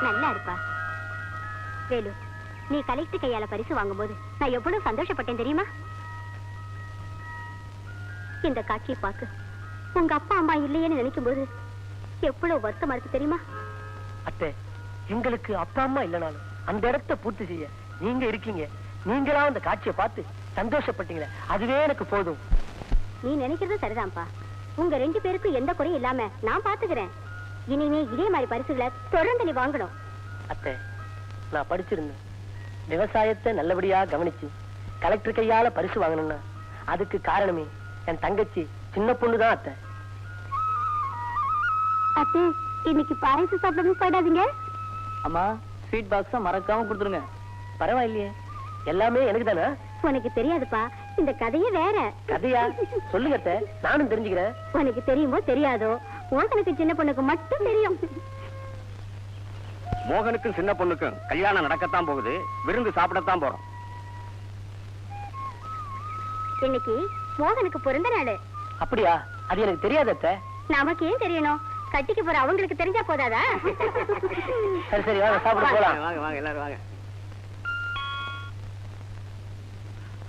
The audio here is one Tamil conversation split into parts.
நல்லா இருப்பா. வேலு, நீ கலெக்டர் கையால பரிசு வாங்கும்போது நான் எவ்வளவு சந்தோஷப்பட்டேன் தெரியுமா? இந்த காட்சியை பார்க்க உங்க அப்பா அம்மா இல்லையேன்னு நினைக்கும் போது எவ்வளவு வருத்தமா இருக்கு தெரியுமா? அத்தை, எங்களுக்கு அப்பா அம்மா இல்லைனாலும் அந்த இடத்தை பூர்த்தி செய்ய நீங்க இருக்கீங்க. நீங்களா அந்த காட்சியை பார்த்து சந்தோஷப்பட்டீங்களே, அதுவே எனக்கு போதும். நீ நினைக்கிறது சரிதான்ப்பா. உங்க 2 பேருக்கும் எந்த குறையும் இல்லாம நான் பாத்துக்கிறேன். இனிமே இதே மாதிரி பரிசுகளை தொடர்ந்து நீ வாங்கணும். அத்தை, நான் படிச்சிருந்தேன். விவசாயத்தை நல்லபடியா கவனிச்சு கலெக்டர் கையால பரிசு வாங்கணும்னா அதுக்கு காரணமே என் தங்கச்சி சின்ன பொண்ணுதான். அத்தை, அத்தை, இன்னைக்கு பரிசு சாப்பிடவும் போயிடாதீங்க. அம்மா, ஸ்வீட் பாக்ஸ மறக்காம கொடுத்துருங்க. பரவாயில்லையே, எல்லாமே எனக்கு தானே. உனக்கு தெரியாதுப்பா, இந்த கதையே வேற. கதையா? சொல்லுங்க அத்தை, நானும் தெரிஞ்சுக்கிறேன். உனக்கு தெரியுமோ தெரியாதோ, மோகனுக்கு சின்ன பொண்ணுக்கு மட்டும் தெரியும். மோகனுக்கும் சின்ன பொண்ணுக்கும் கல்யாணம் நடக்கத்தான் போகுது. விருந்து சாப்பிடத்தான் போறோம். இன்னைக்கு மோகனுக்கு பிறந்த நாள். அப்படியா? அது எனக்கு தெரியாது அத்தை. நமக்கு ஏன் தெரியணும்? கட்டிக்கு போற அவங்களுக்கு தெரிஞ்சா போதாதா? சரி சரி, வாங்க சாப்பிட போலாம். வாங்க வாங்க எல்லாரும் வாங்க.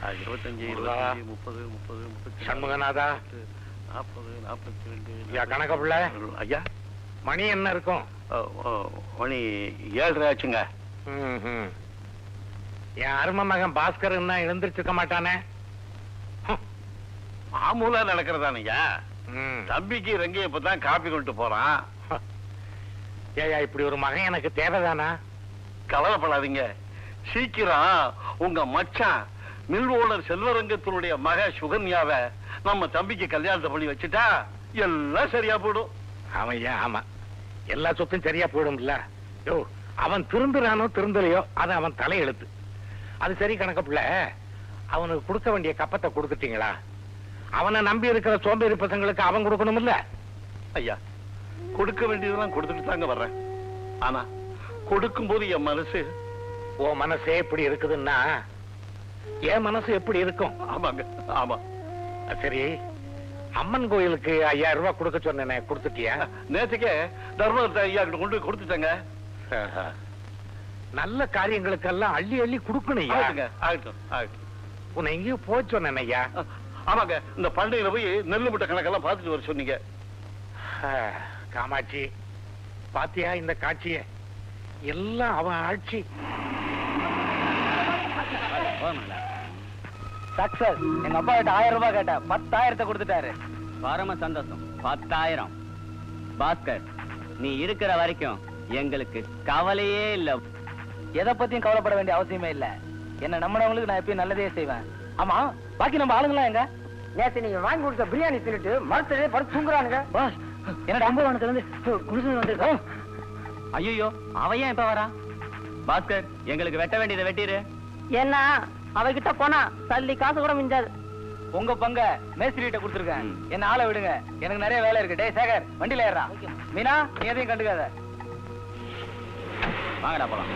25, 30, 30, சண்முகநாதா, 40, 42. ஐயா கணக்க பிள்ளை, ஐயா, மணி என்ன இருக்கும்? மணி 7:30 ஆச்சுங்க. என் அருமை மகன் பாஸ்கர் என்ன எழுந்திருச்சுக்க மாட்டானே? மாமூலா நடக்கிறதானுயா. தம்பிக்கு ரங்கி இப்பதான் காப்பி கொண்டு போறான். ஏயா, இப்படி ஒரு மகன் எனக்கு தேவைதானா? கவலைப்படாதீங்க, சீக்கிரம் உங்க மச்சான் மில் ஓனர் செல்வரங்கத்தினுடைய மக சுகன்யாவை நம்ம தம்பிக்கு கல்யாணத்தை பண்ணி வச்சுட்டா எல்லாம் சரியா போடும். ஆமையா, ஆமா, எல்லா சொத்தும் சரியா போயிடும்ல. யோ, அவன் திருந்துறானோ திருந்தலையோ அது அவன் தலையெழுத்து. அது சரி கணக்க பிள்ளை, அவனுக்கு கொடுக்க வேண்டிய கப்பத்தை கொடுத்துட்டீங்களா? அவனை நம்பி இருக்கிற சோம்பேறி பசங்களுக்கு அவன் கொடுக்கணும் இல்ல? ஐயா, கொடுக்க வேண்டியதெல்லாம் கொடுத்துட்டு தாங்க வர்றேன். ஆனா கொடுக்கும் போது என் மனசு, உன் மனசே இப்படி இருக்குதுன்னா என் மனசு எப்படி இருக்கும்? ஆமாங்க, ஆமா. சரி, அம்மன் கோயிலுக்கு 5000 ரூபாய் கொடுக்க சொன்னேனே, கொடுத்துட்டியா? நேற்றுக்கே தர்மத்தை ஐயா கிட்ட கொண்டு கொடுத்துட்டேங்க. நல்ல காரியங்களுக்கெல்லாம் அள்ளி அள்ளி கொடுக்கணும். ஆகட்டுங்க, ஆகட்டும் ஆகட்டும். உன்னை எங்கேயும் போய் சொன்னேன் ஐயா. ஆமாங்க, இந்த பண்டையில போய் நெல்லு முட்டை கணக்கெல்லாம் பார்த்துட்டு வர சொன்னீங்க. காமாட்சி, பாத்தியா இந்த காட்சிய? எல்லாம் அவன் ஆட்சி. சக்சஸ். எங்க அப்பா கிட்ட 1000 ரூபாய் கேட்ட 10,000 கொடுத்துட்டாரு. பரம சந்தோஷம். 10,000. பாஸ்கர், நீ இருக்கிற வரைக்கும் எங்களுக்கு கவலையே இல்ல. எதை பத்தியும் கவலைப்பட வேண்டிய அவசியமே இல்ல. என்ன நம்பினவங்களுக்கு நான் எப்பயும் நல்லதே செய்வேன். ஆமா, பாக்கி நம்ம ஆளுங்களா எங்க? நேத்து நீங்க வாங்கி கொடுத்த பிரியாணி தின்னுட்டு மரத்திலே படுத்து தூங்குறானுங்க. பாஸ், என்னடா அம்பவானத்துல இருந்து குடிசை வந்திருக்கோம். ஐயோ, அவன் ஏன் இப்ப வரா? பாஸ்கர், எங்களுக்கு வெட்ட வேண்டியதை வெட்டிரு. ஏன்னா அவகிட்ட போனா தள்ளி காசு கூட மிஞ்சாது. உங்க பங்க மேஸ்திரிட்ட கொடுத்துருக்கேன். என்ன ஆளை விடுங்க, எனக்கு நிறைய வேலை இருக்கு. டேய் சேகர், வண்டியில ஏறா. மீனா, நீ எதையும் கண்டுக்காத. வாங்கடா போலாம்.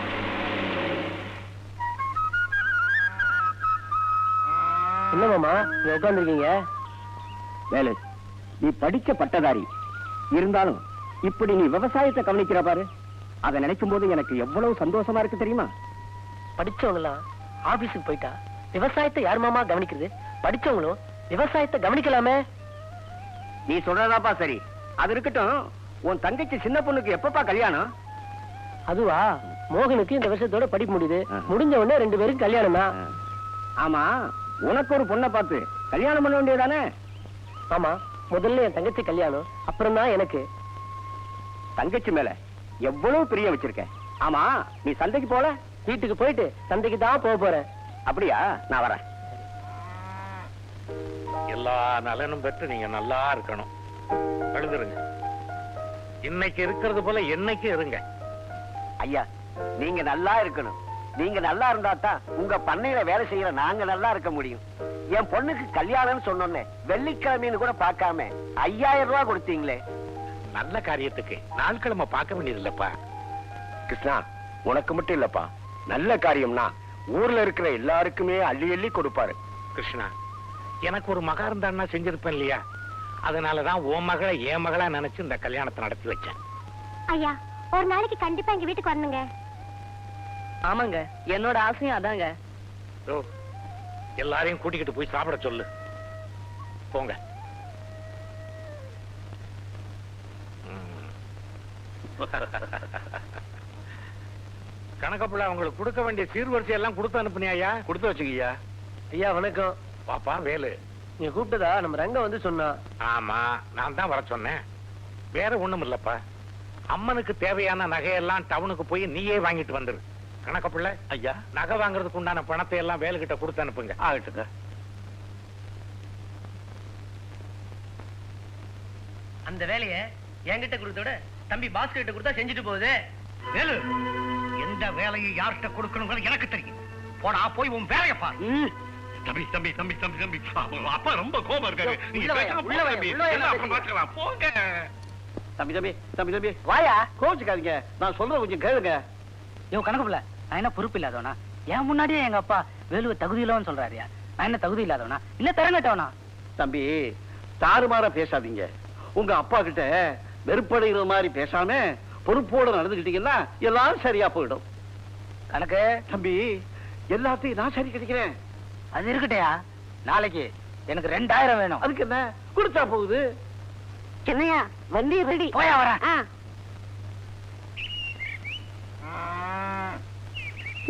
என்ன மாமா நீங்க உட்கார்ந்துருக்கீங்க? வேலு, நீ படிச்ச பட்டதாரி இருந்தாலும் இப்படி நீ விவசாயத்தை கவனிக்கிற பாரு, அதை நினைக்கும் போது எனக்கு எவ்வளவு சந்தோஷமா இருக்கு தெரியுமா? படிச்சவங்களாம் ஆபீஸுக்கு போயிட்டா விவசாயத்தை யார் மாமா கவனிக்கிறது? படிச்சவங்களும் விவசாயத்தை கவனிக்கலாமே. நீ சொல்றதாப்பா சரி. அது இருக்கட்டும், உன் தங்கச்சி சின்ன பொண்ணுக்கு எப்பப்பா கல்யாணம்? அதுவா, மோகனுக்கு இந்த வருஷத்தோட படிப்பு முடியுது. முடிஞ்ச உடனே 2 பேரும் கல்யாணம் தான். ஆமா, உனக்கு ஒரு பொண்ணை பார்த்து கல்யாணம் பண்ண வேண்டியதானே? ஆமா, முதல்ல என் தங்கச்சி கல்யாணம், அப்புறம் தான் எனக்கு. தங்கச்சி மேல எவ்வளவு பிரியம் வச்சிருக்க. ஆமா, நீ சந்தைக்கு போல? வீட்டுக்கு போயிட்டு சந்தைக்கு தான் போக போறேன். அப்படியா? நான் வரேன். எல்லா நலனும் பெற்று நீங்க நல்லா இருக்கணும். எழுதுருங்க. இன்னைக்கு இருக்கிறது போல என்னைக்கு இருங்க. ஐயா, நீங்க நல்லா இருக்கணும். நீங்க நல்லா இருந்தா தான் உங்க பண்ணையில வேலை செய்யற நாங்க நல்லா இருக்க முடியும். என் பொண்ணுக்கு கல்யாணம்னு சொன்னோன்னே வெள்ளிக்கிழமைன்னு கூட பார்க்காம 5000 ரூபாய் கொடுத்தீங்களே. நல்ல காரியத்துக்கு நாட்கிழமை பார்க்க வேண்டியது இல்லப்பா. கிருஷ்ணா, உனக்கு மட்டும் இல்லப்பா, நல்ல காரியம்னா ஊர்ல இருக்கிற எல்லாருக்குமே அள்ளி அள்ளி கொடுப்பாரு. கிருஷ்ணா, எனக்கு ஒரு மகா இருந்தான்னா செஞ்சிருப்பேன் இல்லையா? அதனாலதான் உன் மகளை என் மகளா நினைச்சு இந்த கல்யாணத்தை நடத்தி வச்சேன். ஐயா, ஒரு நாளைக்கு கண்டிப்பா எங்க வீட்டுக்கு வரணுங்க. ஆமாங்க, என்னோட ஆசையும் அதாங்க. எல்லாரையும் கூட்டிக்கிட்டு போய் சாப்பிட சொல்லு. போங்க. கணக்கப்புள்ள உங்களுக்கு கொடுக்க வேண்டிய சீர்வரிசை எல்லாம் கொடுத்து அனுப்புனியா? கொடுத்து வச்சுங்கய்யா. ஐயா வணக்கம். பாப்பா வேலு, நீங்க கூப்பிட்டதா நம்ம ரங்க வந்து சொன்னா. ஆமா, நான் தான் வர சொன்னேன். வேற ஒண்ணும் இல்லப்பா, அம்மனுக்கு தேவையான நகையெல்லாம் டவுனுக்கு போய் நீயே வாங்கிட்டு வந்துரு. கணக்கப்புள்ள, ஐயா நகை வாங்குறதுக்கு உண்டான பணத்தை எல்லாம் வேலுகிட்ட கொடுத்து அனுப்புங்க. ஆகட்டுங்க. அந்த வேலையை என்கிட்ட கொடுத்தோட தம்பி பாஸ்கர் கிட்ட கொடுத்தா செஞ்சுட்டு போகுது. வேலு, எந்த வேலையை யார்கிட்ட கொடுக்கணுங்கிறது எனக்கு தெரியும். போனா போய் உன் வேலையை பாரு. தம்பி தம்பி தம்பி தம்பி தம்பி, அப்பா ரொம்ப கோபம் இருக்காரு. நீங்க உள்ள பேசாம உள்ள போங்க தம்பி. உள்ள எல்லாம் அப்புறம் பார்க்கலாம். போங்க தம்பி தம்பி தம்பி தம்பி, வாயா. கோவிச்சுக்காதீங்க, நான் சொல்ற கொஞ்சம் கேளுங்க. இவன் கணக்குல நான் என்ன பொறுப்பு இல்லாதவனா? என் முன்னாடியே எங்க அப்பா வேலுவை தகுதி இல்லவன்னு சொல்றாருயா. நான் என்ன தகுதி இல்லாதவனா இல்ல திறங்கட்டவனா? தம்பி, தாறுமாறா பேசாதீங்க. உங்க அப்பா கிட்ட வெறுப்படைகிற மாதிரி பேசாம பொறுப்போட நடந்துக்கிட்டீங்கன்னா எல்லாம் சரியா போயிடும். கணக்கு தம்பி, எல்லாத்தையும் நான் சரி கிடைக்கிறேன். அது இருக்கட்டையா, நாளைக்கு எனக்கு 2000 வேணும். அதுக்கு என்ன, கொடுத்தா போகுது. சின்னையா வண்டி ரெடி. போயா வரேன்.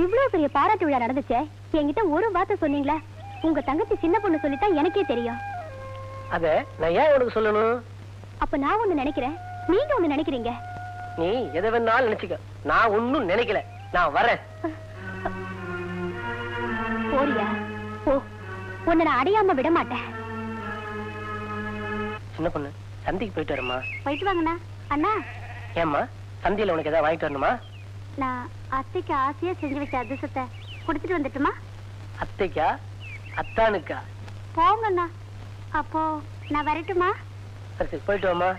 இவ்வளவு பெரிய பாராட்டு விழா நடந்துச்சே, என்கிட்ட ஒரு வார்த்தை சொன்னீங்களா? உங்க தங்கச்சி சின்ன பொண்ணு சொல்லித்தான் எனக்கே தெரியும். அத நான் ஏன் உனக்கு சொல்லணும்? அப்ப நான் ஒண்ணு நினைக்கிறேன், நீங்க ஒண்ணு நினைக்கிறீங்க. நீ எதை வேணாலும் நினைச்சுக்க, நான் ஒன்னும் நினைக்கல. நான் வரேன். போறியா? ஓ, உன்னை நான் அடையாம விட மாட்டேன். சின்ன பொண்ணு, சந்தைக்கு போயிட்டு வரமா? போயிட்டு வாங்கண்ணா. அண்ணா, ஏம்மா, சந்தையில உனக்கு ஏதாவது வாங்கிட்டு வரணுமா? நான் அத்தைக்கு ஆசையா செஞ்சு வச்ச அதிர்ஷ்டத்தை கொடுத்துட்டு வந்துட்டுமா? அத்தைக்கா அத்தானுக்கா? போங்கண்ணா. அப்போ நான் வரட்டுமா? சரி சரி, போயிட்டு வாமா.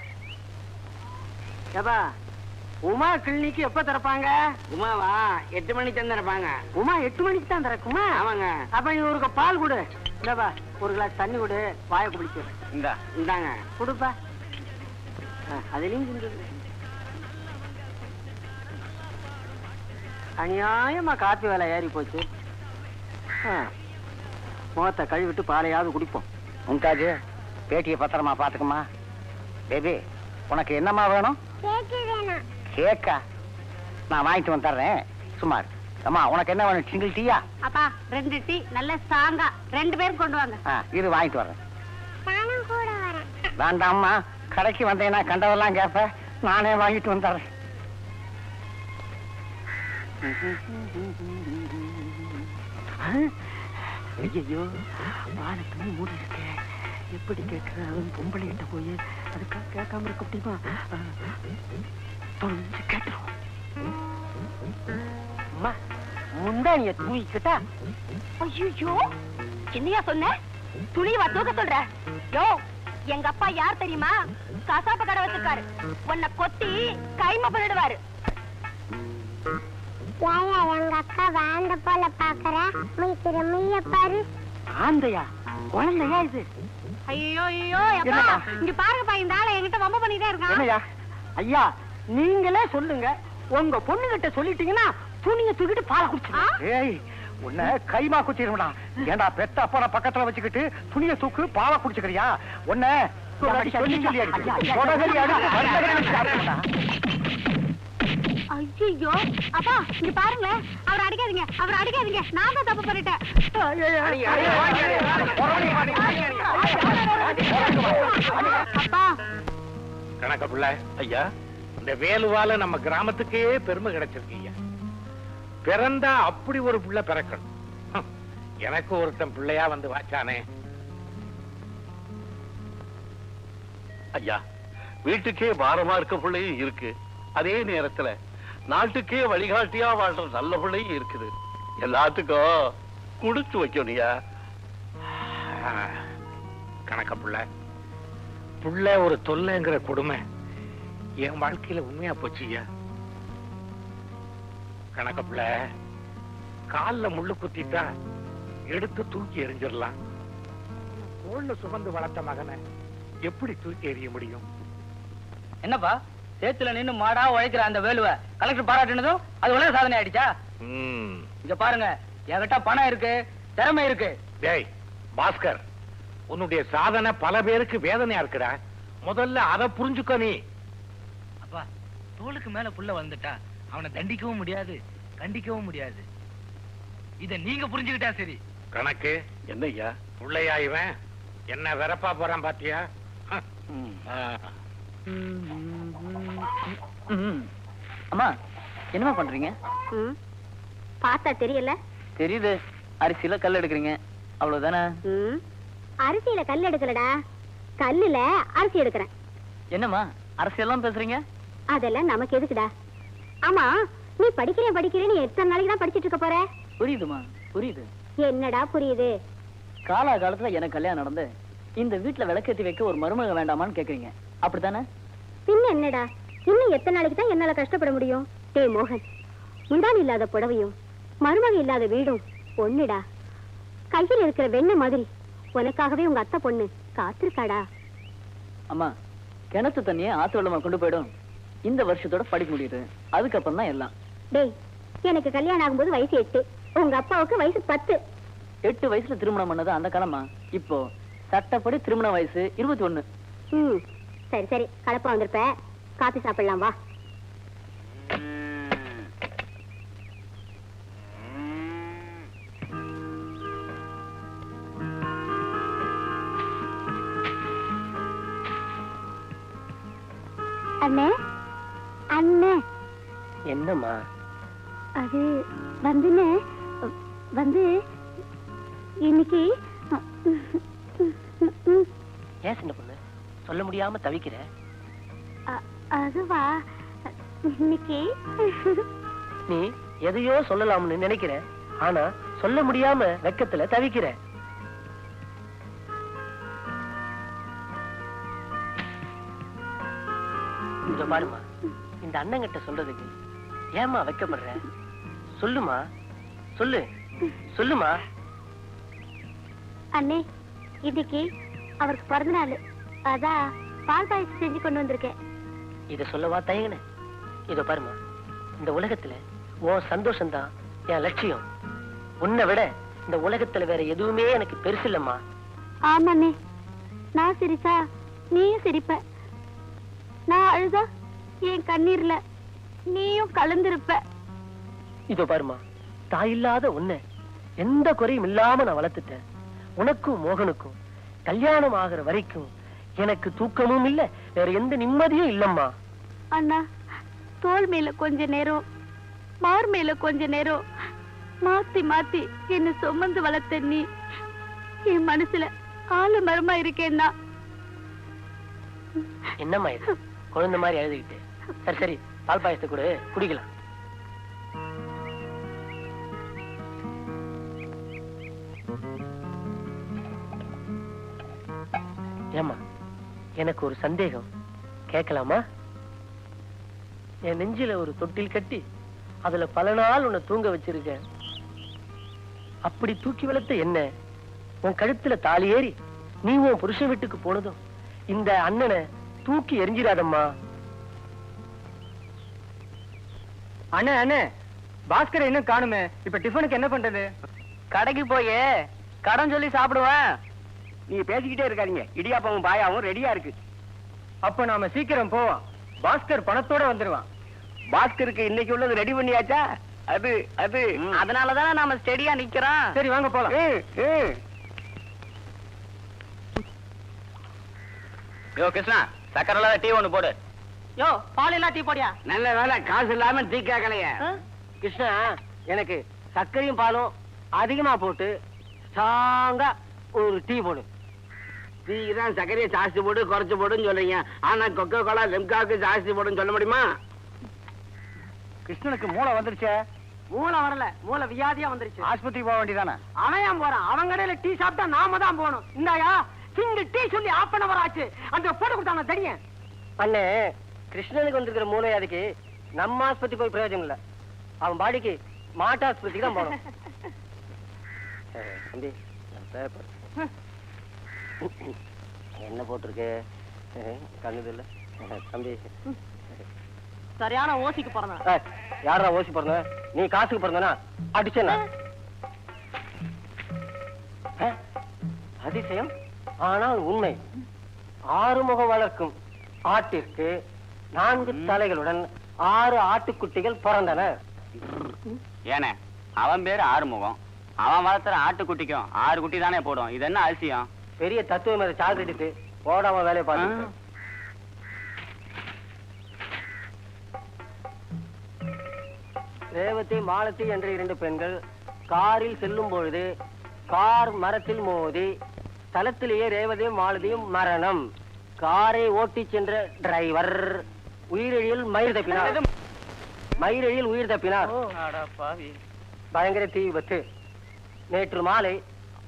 ஏப்பா, உமா கிளினிக்கு எப்ப திறப்பாங்க? உமாவா 8 மணிக்கு தான் திறப்பாங்க. உமா 8 மணிக்கு தான் திறக்குமா? ஆமாங்க. அப்ப இவருக்கு பால் கொடு. இல்லப்பா, ஒரு கிளாஸ் தண்ணி கொடு, வாயை குடிச்சு. இந்தாங்க கொடுப்பா. அதுலயும் செஞ்சது அநியாயமா காப்பி வேலை ஏறி போச்சு. முகத்தை கழுவிட்டு பாலையாவது குடிப்போம். மும்தாஜ், பேட்டியை பத்திரமா பாத்துக்குமா. பேபி, உனக்கு என்னம்மா வேணும்? கேக்கா? நான் வாங்கிட்டு வந்துடுறேன், சும்மா இரு. அம்மா, உனக்கு என்ன வேணும்? சிங்கிள் டீயா? அப்பா 2 டீ நல்ல ஸ்ட்ராங்கா 2 பேரும் கொண்டு வாங்க. இது வாங்கிட்டு வர்றேன். வேண்டாம்மா, கடைக்கு வந்தேன்னா கண்டதெல்லாம் கேட்ப, நானே வாங்கிட்டு வந்துடுறேன். ஐயோ, வானத்துமே மூடி இருக்க. எப்படி கேட்கிற? அவன் பொம்பளை கிட்ட போய் அதுக்காக கேட்காம இருக்க முடியுமா? தொலைஞ்சு கேட்டுருவோம். அம்மா, முந்தானிய தூக்கிட்டா. ஐயோ, என்னையா சொன்ன? துணிவா தூக்க சொல்ற? யோ, எங்க அப்பா யார் தெரியுமா? கசாப்பு கடை வச்சிருக்காரு. உன்னை கொத்தி கைமா பண்ணிடுவாரு. எங்க அக்கா வேண்ட போல பாக்குற திரும்பிய பாரு. ஆந்தையா? குழந்தையா இது? ஐயோ ஐயோ, அப்பா இங்க பாருங்கப்பா, இந்த ஆளை என்கிட்ட வம்ப பண்ணிட்டே இருக்கான். என்னையா? ஐயா, நீங்களே சொல்லுங்க. உங்க பொண்ணு கிட்ட சொல்லிட்டீங்கன்னா துணியை தூக்கிட்டு பாலை குடிச்சு. ஏய், உன்னை கைமா குச்சிருடா. ஏண்டா பெத்த அப்பா பக்கத்துல வச்சுக்கிட்டு துணியை தூக்கு பாலை குடிச்சுக்கிறியா? உன்னை சொல்லி சொல்லி ஐயோ, அப்பா இங்க பாருங்களேன், அவர் அடிக்காதீங்க, அவர் அடிக்காதீங்க, நான் தான் தப்பு பண்ணிட்டேன். அப்பா, கணக்க பிள்ளை, ஐயா, இந்த வேலுவால நம்ம கிராமத்துக்கே பெருமை கிடைச்சிருக்கீங்க. பிறந்தா அப்படி ஒரு பிள்ளை பிறக்கணும். எனக்கு ஒருத்தன் பிள்ளையா வந்து வாச்சானே. ஐயா, வீட்டுக்கே பாரமா இருக்க பிள்ளையும் இருக்கு, அதே நேரத்துல நாட்டுக்கே வழிகாட்டியா வாழ்ற நல்ல பிள்ளையும் இருக்குது. எல்லாத்துக்கும் குடுத்து வைக்கணும்யா. கணக்க பிள்ளை, புள்ள ஒரு தொல்லைங்கிற கொடுமை என் வாழ்க்கையில உண்மையா போச்சுயா. கணக்க பிள்ளை, கால்ல முள்ளு குத்திட்டா எடுத்து தூக்கி எறிஞ்சிடலாம். தோள்ல சுமந்து வளர்த்த மகனை எப்படி தூக்கி எறிய முடியும்? என்னப்பா சேத்துல நின்னு மாடா உழைக்கிற அந்த வேலுவ கலெக்டர் பாராட்டினதும் அது உலக சாதனை ஆயிடுச்சா? இங்க பாருங்க, என்கிட்ட பணம் இருக்கு, திறமை இருக்கு. டேய் பாஸ்கர், உன்னுடைய சாதனை பல பேருக்கு வேதனையா இருக்குடா. முதல்ல அதை புரிஞ்சுக்க நீ. அப்பா, தோளுக்கு மேல புள்ள வந்துட்டா அவனை தண்டிக்கவும் முடியாது, கண்டிக்கவும் முடியாது. இத நீங்க புரிஞ்சுக்கிட்டா சரி. கணக்கு என்னய்யா? புள்ளையா இவன் என்ன வெறப்பா போறான் பாத்தியா? அம்மா, என்னமா பண்றீங்க? பார்த்தா தெரியல? தெரியுது, அரிசியில கல் எடுக்கிறீங்க, அவ்வளவுதானே? அரிசியில கல் எடுக்கலடா, கல்லுல அரிசி எடுக்கிறேன். என்னம்மா அரசியெல்லாம் பேசுறீங்க? அதெல்லாம் நமக்கு எதுக்குடா? ஆமா, நீ படிக்கிறேன்னு எத்தனை நாளைக்கு தான் படிச்சிட்டு இருக்க போற? புரியுதுமா, புரியுது. என்னடா புரியுது? காலகாலத்துல எனக்கு கல்யாணம் நடந்து இந்த வீட்டுல விளக்கேத்தி வைக்க ஒரு மருமக வேண்டாமான்னு கேக்குறீங்க, அப்படித்தானே? பின்ன என்னடா, இன்னும் எத்தனை நாளைக்கு தான் என்னால கஷ்டப்பட முடியும்? டேய் மோகன், முந்தானி இல்லாத புடவையும் மருமக இல்லாத வீடும் ஒண்ணுடா. கையில் இருக்கிற வெண்ணெய் மாதிரி உனக்காகவே உங்க அத்தை பொண்ணு காத்திருக்காடா. அம்மா, கிணத்து தண்ணியை ஆத்து வெள்ளமா கொண்டு போயிடும். இந்த வருஷத்தோட படிக்க முடியுது, அதுக்கப்புறம் தான் எல்லாம். டேய், எனக்கு கல்யாணம் ஆகும்போது வயசு 8, உங்க அப்பாவுக்கு வயசு 10. 8 வயசுல திருமணம் பண்ணது அந்த காலமா? இப்போ சட்டப்படி திருமண வயசு 21. சரி சரி, கலப்பா வந்திருப்ப, காபி சாப்பிடலாம் வா. அண்ணே, அண்ணே. என்னம்மா? அது வந்துன்னு வந்து இன்னைக்கு ஏன் சின்ன பொண்ணு சொல்ல முடியாம தவிக்கிற? அதுவா, இன்னைக்கு நீ எதையோ சொல்லலாம்னு நினைக்கிற, ஆனா சொல்ல முடியாம வெக்கத்துல தவிக்கிற. இத பாருமா, இந்த அண்ணங்கிட்ட சொல்றதுக்கு ஏமா வைக்கப்படுற? சொல்லுமா, சொல்லு, சொல்லுமா. அண்ணே, இன்னைக்கு அவருக்கு பிறந்த நாள், அதான் பால் பாயசம் செஞ்சு கொண்டு வந்திருக்கேன். இத சொல்லவா தயங்குன? இத பாருமா, இந்த உலகத்துல உன் சந்தோஷம்தான் என் லட்சியம். உன்னை விட இந்த உலகத்துல வேற எதுவுமே எனக்கு பெருசு இல்லம்மா. ஆமாண்ணே, நான் சிரிச்சா நீயும் சிரிப்ப, நான் அழுதா என் கண்ணீர்ல நீயும் கலந்திருப்ப. இதோ பாருமா, தாயில்லாத உன்னை எந்த குறையும் இல்லாம நான் வளர்த்துட்டேன். உனக்கும் மோகனுக்கும் கல்யாணம் ஆகிற வரைக்கும் எனக்கு தூக்கமும் இல்ல, வேற எந்த நிம்மதியும் இல்லம்மா. அண்ணா, தோல் மேல கொஞ்ச நேரம், மார் மேல கொஞ்ச நேரம் மாத்தி மாத்தி என்ன சுமந்து வளர்த்த நீ என் மனசுல ஆளு மரமா இருக்கேன்னா. என்னம்மா இது குழந்தை மாதிரி எழுதிக்கிட்டு? சரி சரி, பால் பாயசத்தை கூட குடிக்கலாம். ஏம்மா, எனக்கு ஒரு சந்தேகம், கேட்கலாமா? என் நெஞ்சில ஒரு தொட்டில் கட்டி அதுல பல நாள் உன்னை தூங்க வச்சிருக்க. அப்படி தூக்கி வளர்த்த என்ன உன் கழுத்துல தாலி ஏறி நீ உன் புருஷன் வீட்டுக்கு போனதும் இந்த அண்ணனை தூக்கி எரிஞ்சிடாதம்மா. அண்ணே அண்ணே, பாஸ்கர் இன்னும் காணுமே, இப்ப டிஃபனுக்கு என்ன பண்றது? கடைக்கு போய் கடன் சொல்லி சாப்பிடுவேன். நீ பேசிக்கிட்டே இருக்காதீங்க, இடியாப்பமும் பாயாவும் ரெடியா இருக்கு. அப்ப நாம சீக்கிரம் போவோம், பாஸ்கர் பணத்தோட வந்துருவான். பாஸ்கருக்கு இன்னைக்கு உள்ளது ரெடி பண்ணியாச்சா? அது அது அதனாலதானே நாம ஸ்டெடியா நிக்கிறோம். சரி வாங்க போலாம். யோ கிருஷ்ணா, சக்கரை இல்லாத டீ ஒண்ணு போடு. யோ, பால் இல்லா டீ போடியா? நல்ல வேலை, காசு இல்லாம டீ கேட்கலையே. கிருஷ்ணா, எனக்கு சர்க்கரையும் பாலும் அதிகமா போட்டு ஸ்ட்ராங்கா ஒரு டீ போடு. டீ தான் சர்க்கரையை ஜாஸ்தி போட்டு குறைச்சு போடுன்னு சொல்றீங்க, ஆனா கொக்கோ கோலா லெம்காவுக்கு ஜாஸ்தி போடுன்னு சொல்ல முடியுமா? கிருஷ்ணனுக்கு மூளை வந்துருச்சே. மூளை வரல, மூளை வியாதியா வந்துருச்சு. ஆஸ்பத்திரி போக வேண்டியதானே? அவன் ஏன் போறான்? அவன் கடையில டீ சாப்பிட்டா நாம தான் போகணும். இந்தாயா, சிங்கிள் டீ சொல்லி ஆஃப் பண்ண வர ஆச்சு. அந்த போட்டு கொடுத்தாங்க தெரியும். அண்ணே, கிருஷ்ணனுக்கு வந்திருக்கிற மூளை அதுக்கு நம்ம ஆஸ்பத்திரி போய் பிரயோஜனம் இல்ல, அவன் பாடிக்கு மாட்டு ஆஸ்பத்திரிக்கு தான் போகணும். தம்பி, பேப்பர் என்ன போட்டிருக்கு? கண்ணுது இல்ல தம்பி. சரியான ஓசிக்கு பிறந்தேன். யாரா ஓசி பிறந்த? நீ காசுக்கு பிறந்தனா? அடிச்சேனா? அதிசயம் ஆனால் உண்மை. ஆறுமுகம் வளர்க்கும் ஆட்டிற்கு 4 தலைகளுடன் 6 ஆட்டுக்குட்டிகள் பிறந்தன. ஏனே அவன் பேரு ஆறுமுகம், அவன் வளர்த்துற ஆட்டுக்குட்டிக்கும் 6 குட்டி தானே போடும். இது என்ன அதிசயம்? பெரிய தத்துவம் அதை சாதிட்டு போடாம வேலையை பார்த்து. ரேவதி மாலதி என்ற 2 பெண்கள் காரில் செல்லும் பொழுது கார் மரத்தில் மோதி தளத்திலேயே ரேவதியும் மாலதியும் மரணம். காரை ஓட்டி சென்ற டிரைவர் உயிரிழியில் மயிர் தப்பினார். மயிரிழியில் உயிர் தப்பினார். பயங்கர தீ விபத்து. நேற்று மாலை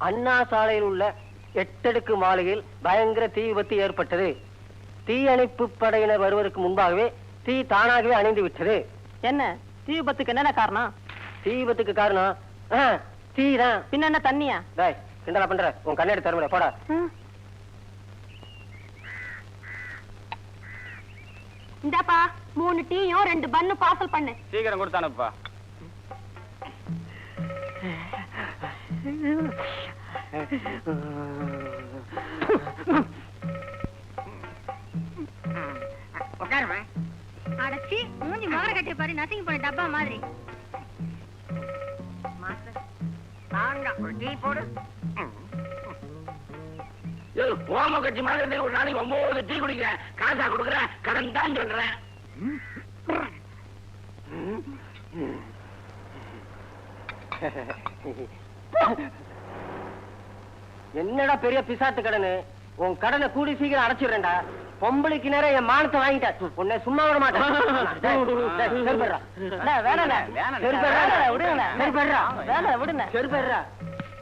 அண்ணா சாலையில் உள்ள 8 அடுக்கு மாளிகையில் பயங்கர தீ விபத்து ஏற்பட்டது. தீயணைப்பு படையினர் வருவதற்கு முன்பாகவே தீ தானாகவே அணைந்து விட்டது. என்ன தீ விபத்துக்கு என்னென்ன காரணம்? தீ விபத்துக்கு காரணம் தீ தான். பின்ன என்ன தண்ணியா? டேய் கிண்டலா பண்ற? உன் கண்ணாடி தருமல போடா. இந்தாப்பா 3 டீயும் 2 பன்னு பார்சல் பண்ணு. சீக்கிரம் கொடுத்தானுப்பா. அடச்சி மூஞ்சி மகர கட்டி பாரு, நசிங்க போன டப்பா மாதிரி. ஓம கட்சி மாதிரி ஒரு நாளைக்கு 9 டீ குடிக்கிறேன், காசா கொடுக்குறேன், கடன் தான் சொல்றேன். என்னடா பெரிய பிசாட்டு கடனு? உன் கடனை கூடி சீக்கிரம் அடைச்சிடுறேன்டா. பொம்பளைக்கு நேரம் என் மானத்தை வாங்கிட்டா உன்னை சும்மா விட மாட்டேன்.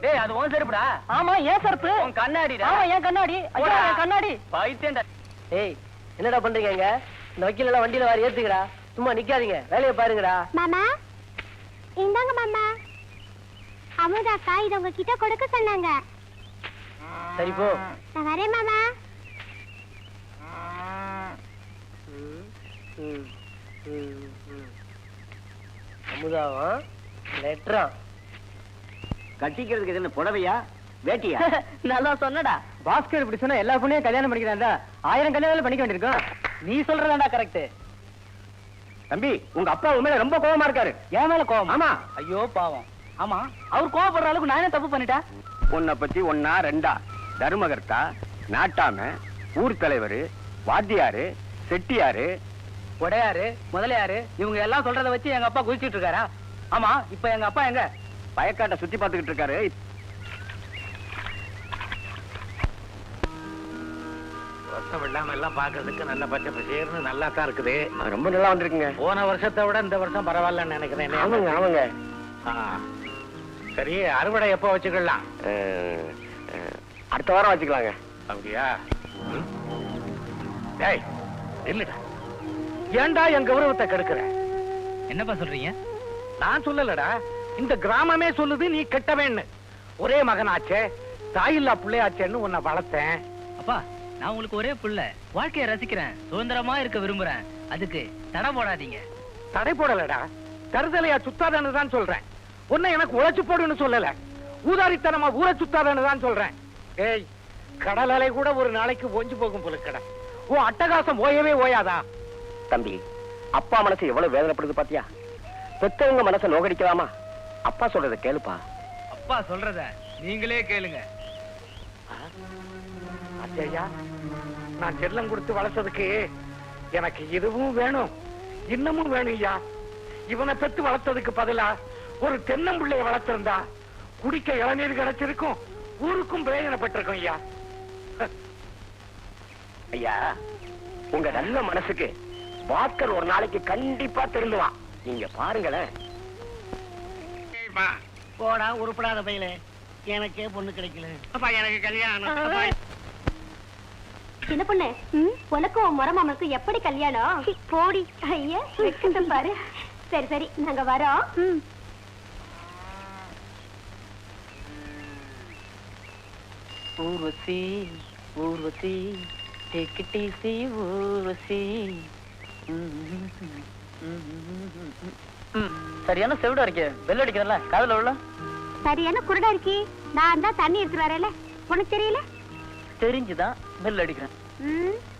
டேய் அது உன் செருப்புடா. ஆமா ஏன் செருப்பு? உன் கண்ணாடிடா. ஆமா ஏன் கண்ணாடி? ஐயோ என் கண்ணாடி. பைத்தியம்டா. ஏய் என்னடா பண்றீங்க இங்க? இந்த வக்கீல் எல்லாம் வண்டியில வாரி ஏத்துக்கடா. சும்மா நிக்காதீங்க, வேலையை பாருங்கடா. மாமா இந்தாங்க மாமா. அமுதாக்கா இத உங்ககிட்ட கொடுக்க சொன்னாங்க. சரி போ. நான் வரேன் மாமா. அமுதாவா லெட்டரா? கட்டிக்கிறதுக்கு என்ன புடவையா வேட்டியா? நல்லா சொன்னடா. பாஸ்கர் இப்படி சொன்னா எல்லா பொண்ணையும் கல்யாணம் பண்ணிக்கிறான்டா. 1000 கல்யாணம் பண்ணிக்க வேண்டியிருக்கும். நீ சொல்றதாண்டா கரெக்ட். தம்பி உங்க அப்பா உன் மேல ரொம்ப கோவமா இருக்காரு. என் மேல கோவம்? ஆமா. ஐயோ பாவம். ஆமா அவர் கோவப்படுற அளவுக்கு நான் என்ன தப்பு பண்ணிட்டா? உன்னை பத்தி 1 2 தர்மகர்த்தா, நாட்டாம, ஊர் தலைவர், வாத்தியாரு, செட்டியாரு, உடையாரு, முதலியாரு இவங்க எல்லாம் சொல்றத வச்சு எங்க அப்பா குதிச்சிட்டு இருக்காரா? ஆமா இப்ப எங்க அப்பா எங்க? வயக்காட்டை சுத்தி பார்த்துக்கிட்டு இருக்காரு. வருஷம் இல்லாம எல்லாம் பாக்குறதுக்கு நல்ல பச்சை பசேர்னு நல்லா தான் இருக்குது. ரொம்ப நல்லா வந்திருக்குங்க. போன வருஷத்தை விட இந்த வருஷம் பரவாயில்லன்னு நினைக்கிறேன். ஆமாங்க ஆமாங்க. சரி அறுவடை எப்போ வச்சுக்கலாம்? அடுத்த வாரம் வச்சுக்கலாங்க. அப்படியா? டேய் இல்லடா, ஏன்டா என் கௌரவத்தை கெடுக்கிற? என்னப்பா சொல்றீங்க? நான் சொல்லலடா, இந்த கிராமமே சொல்லுது நீ கெட்டவேன்னு. ஒரே மகனாச்சே, தாயில்லா பிள்ளையாச்சேன்னு உன்னை வளர்த்தேன். அப்பா நான் உங்களுக்கு ஒரே புள்ள, வாழ்க்கையை ரசிக்கிறேன், சுதந்திரமா இருக்க விரும்புறேன். அதுக்கு தடை போடாதீங்க. தடை போடலடா, தருதலையா சுத்தாதன்னு தான் சொல்றேன். உன்னை எனக்கு உழைச்சு போடுன்னு சொல்லல, ஊதாரித்தனமா ஊரை சுத்தாதன்னு தான் சொல்றேன். ஏய் கடல் அலை கூட ஒரு நாளைக்கு ஓஞ்சு போகும் போல கடை. உன் அட்டகாசம் ஓயவே ஓயாதா? தம்பி அப்பா மனசு எவ்வளவு வேதனைப்படுது பாத்தியா? பெத்தவங்க மனசை நோகடிக்கலாமா? அப்பா சொல்றத கேளுப்பா. அப்பா சொல்றத நீங்களே கேளுங்க. ஐயா நான் செல்லம் கொடுத்து வளர்த்ததுக்கு எனக்கு இதுவும் வேணும் இன்னமும் வேணும் ஐயா. இவனை பெத்து வளர்த்ததுக்கு பதிலா ஒரு தென்னம்பிள்ளைய வளர்த்திருந்தா குடிக்க இளநீர் கிடைச்சிருக்கும், ஊருக்கும் பிரயோஜனப்பட்டிருக்கும் ஐயா. ஐயா உங்க நல்ல மனசுக்கு பாஸ்கர் ஒரு நாளைக்கு கண்டிப்பா திருந்துவான். நீங்க பாருங்களேன். போடா உருப்படாத பையலே, எனக்கே பொண்ணு கிடைக்கல. அப்பா எனக்கு கல்யாணம். சின்ன பொண்ணு உனக்கும் முறை மாமனுக்கும் எப்படி கல்யாணம்? போடி ஐயா வெக்கத்தை பாரு. சரி சரி நாங்க வரோம். Urvashi Urvashi take it easy Urvashi. சரியான செவிடா இருக்கே, பெல் அடிக்கிறல்ல காதுல உள்ள. சரியான குருடா இருக்கி, நான் தான் தண்ணி எடுத்துட்டு வரேன்ல, உனக்கு தெரியல? தெரிஞ்சுதான் பெல் அடிக்கிறேன்.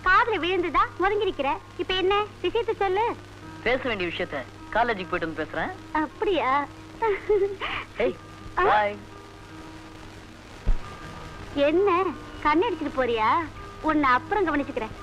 காதுல விழுந்துதா முதங்கிருக்கிற. இப்ப என்ன விஷயத்த சொல்லு. பேச வேண்டிய விஷயத்த காலேஜுக்கு போயிட்டு வந்து பேசுறேன். அப்படியா? என்ன கண்ணடிச்சிட்டு போறியா? உன்னை அப்புறம் கவனிச்சுக்கிறேன்.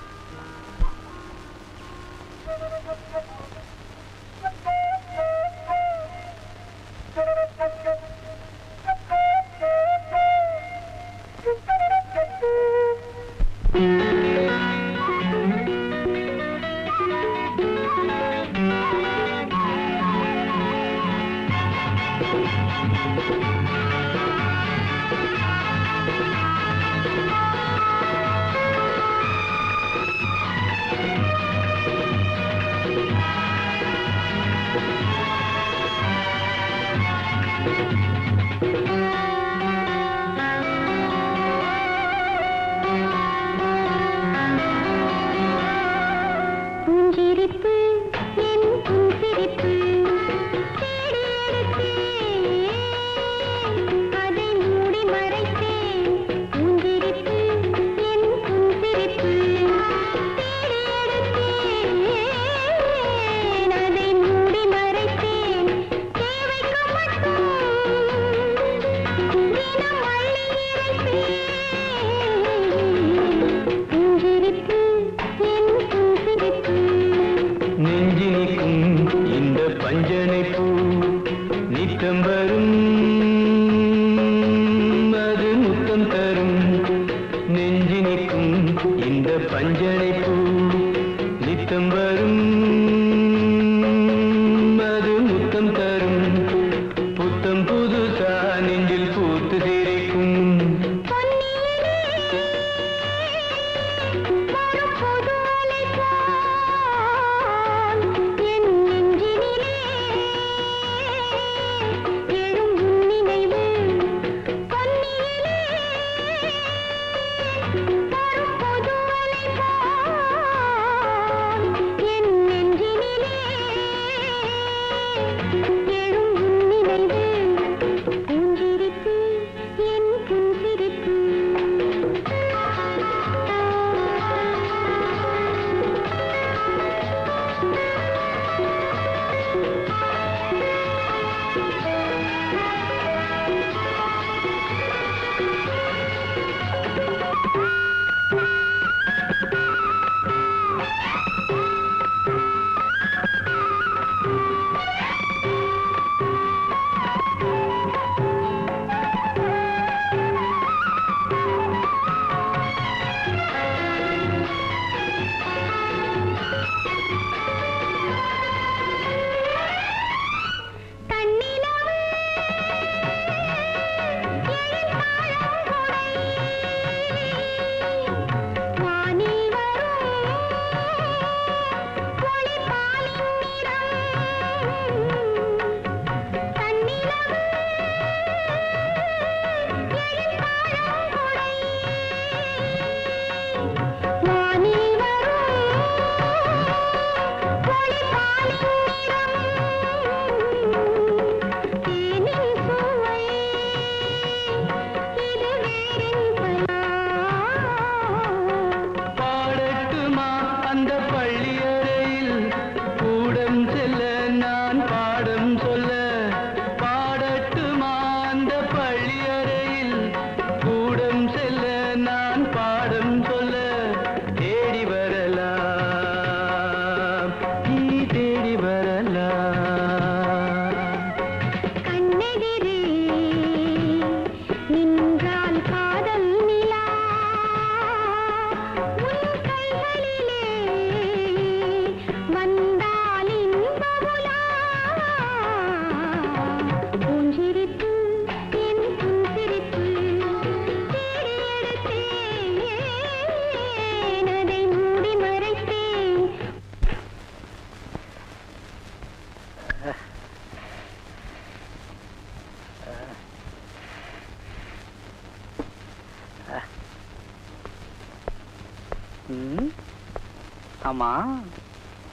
ஆமா,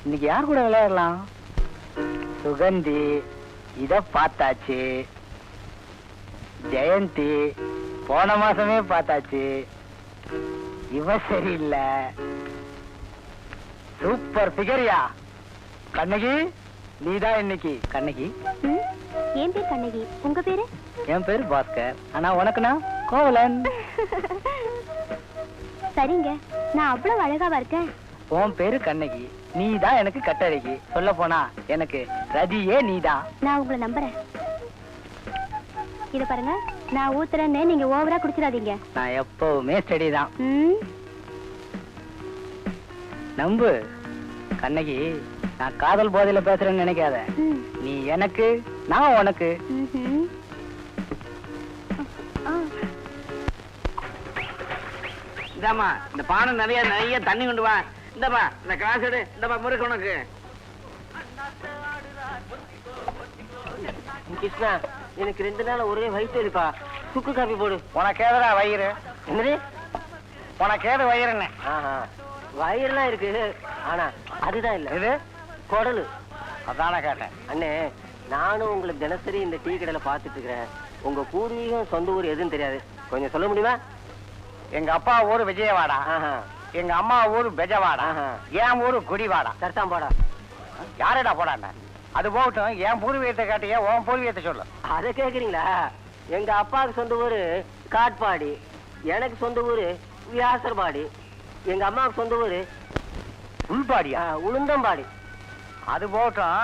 இன்னைக்கு யார் கூட விளையாடலாம்? சுகந்தி இத பார்த்தாச்சு, ஜெயந்தி போன மாசமே பார்த்தாச்சு, இவ சரியில்லை. சூப்பர் பிகரியா கண்ணகி, நீதான் இன்னைக்கு. கண்ணகி என் பேர் கண்ணகி, உங்க பேரு? என் பேரு பாஸ்கர், ஆனா உனக்குனா கோவலன். சரிங்க, நான் அவ்வளவு அழகாவா இருக்கேன்? உன் பேரு கண்ணகி, நீதான் எனக்கு கட்டழகி. சொல்ல போனா எனக்கு ரதியே நீதான். நான் உங்களை நம்புறேன். இத பாருங்க, நான் ஊத்துறேன்னு நீங்க ஓவரா குடிச்சிடாதீங்க. நான் எப்பவுமே ஸ்டடி தான். ம், நம்பு கண்ணகி, நான் காதல் போதையில பேசுறேன்னு நினைக்காத. ம், நீ எனக்கு, நான் உனக்கு. ம்ஹும். ஆ, இந்தாமா இந்த பானை நிறைய தண்ணி கொண்டு வா. இந்தப்பா இந்த கிளாஸ் எடு. இந்தப்பா முறுக்கு உனக்கு. கிருஷ்ணா, எனக்கு 2 நாள் ஒரே வயிற்று இருக்கா. சுக்கு காப்பி போடு. உனக்கு ஏதா வயிறு? என்னது? உனக்கு ஏது வயிறுன்னு? வயிறுலாம் இருக்கு, ஆனா அதுதான் இல்ல. இது குடலு. அதானே கேட்டேன். அண்ணே, நானும் உங்களை தினசரி இந்த டீ கடையில பாத்துட்டு இருக்கிறேன். உங்க பூர்வீகம் சொந்த ஊர் எதுன்னு தெரியாது, கொஞ்சம் சொல்ல முடியுமா? எங்க அப்பா ஊரு விஜயவாடா, எங்க அம்மா ஊரு பெஜவாடா, என் ஊரு குடிவாடா. சர்தான் போடா. யாரடா போடாண்ட? அது போகட்டும், என் பூர்வீகத்தை காட்டிய உன் பூர்வீகத்தை சொல்லு. அதை கேக்குறீங்களா? எங்க அப்பாவுக்கு சொந்த ஊரு காட்பாடி, எனக்கு சொந்த ஊரு வியாசர்பாடி, எங்க அம்மாவுக்கு சொந்த ஊரு உள்பாடியா? உளுந்தம்பாடி. அது போகட்டும்.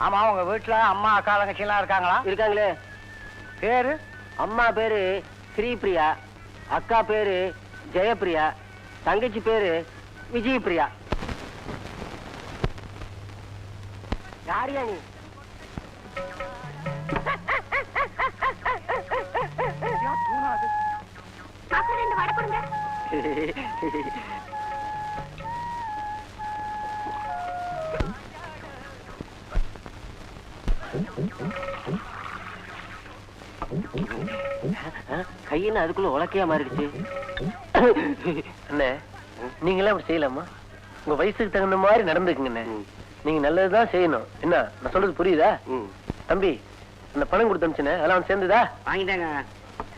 ஆமா, உங்க வீட்டுல அம்மா அக்கா தங்கச்சி எல்லாம் இருக்காங்களா? இருக்காங்களே. பேரு? அம்மா பேரு ஸ்ரீபிரியா, அக்கா பேரு ஜெயப்பிரியா, தங்கச்சி பேரு விஜயபிரியா. யாரியா நீ? கையின்னு அதுக்குள்ள உலக்கையா மாறிடுச்சு. அண்ணே, நீங்களாம் அப்படி செய்யலாமா? உங்க வயசுக்கு தகுந்த மாதிரி நடந்துக்குங்கண்ணே. நீங்க நல்லதுதான் செய்யணும். என்ன நான் சொல்றது புரியுதா? தம்பி, அந்த பணம் கொடுத்தனுச்சுனே, அதெல்லாம் சேர்ந்துதா? வாங்கிட்டாங்க.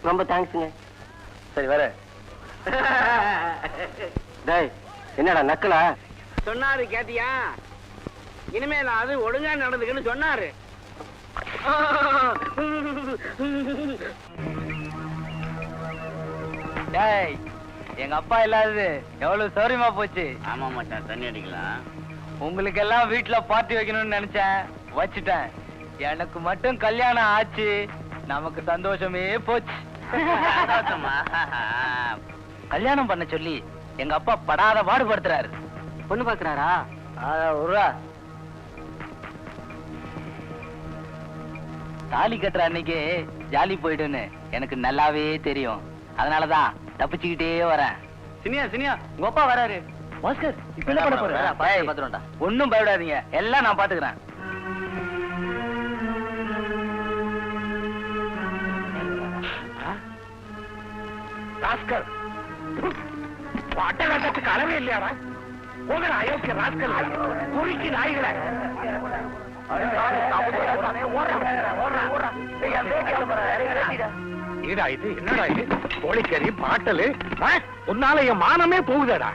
ரொம்ப தேங்க்ஸுங்க. சரி, வர. டேய், என்னடா நக்கலா? சொன்னாரு கேட்டியா? இனிமேல் அது ஒழுங்கா நடந்துக்குன்னு சொன்னாரு. டேய், எங்க அப்பா இல்லாதது எவ்வளவு சௌரியமா போச்சு. ஆமா மாட்டான், தண்ணி அடிக்கலாம். உங்களுக்கு எல்லாம் வீட்டுல பார்ட்டி வைக்கணும்னு நினைச்சேன், வச்சுட்டேன். எனக்கு மட்டும் கல்யாணம் ஆச்சு, நமக்கு சந்தோஷமே போச்சு. கல்யாணம் பண்ண சொல்லி எங்க அப்பா படாத பாடுபடுத்துறாரு. பொண்ணு பாக்குறாரா? தாலி கட்டுற அன்னைக்கு ஜாலி போயிடுன்னு எனக்கு நல்லாவே தெரியும். அதனாலதான் தப்பிச்சுக்கிட்டே வரேன். சினியா சினியா, உங்க அப்பா வராரு. பாஸ்கர், இப்ப என்ன பண்ண போற? ஒண்ணும் பயப்படாதீங்க, எல்லாம் நான் பாத்துக்கிறேன். ராஸ்கல், அட்டகாட்டத்துக்கு அளவே இல்லையாடா? போகிற அயோக்கிய ராஸ்கல், குறிக்கு நாய்களை. என்னடா இது? கோழிக்கறி, பாட்டலு, உன்னால என் மானமே போகுதடா.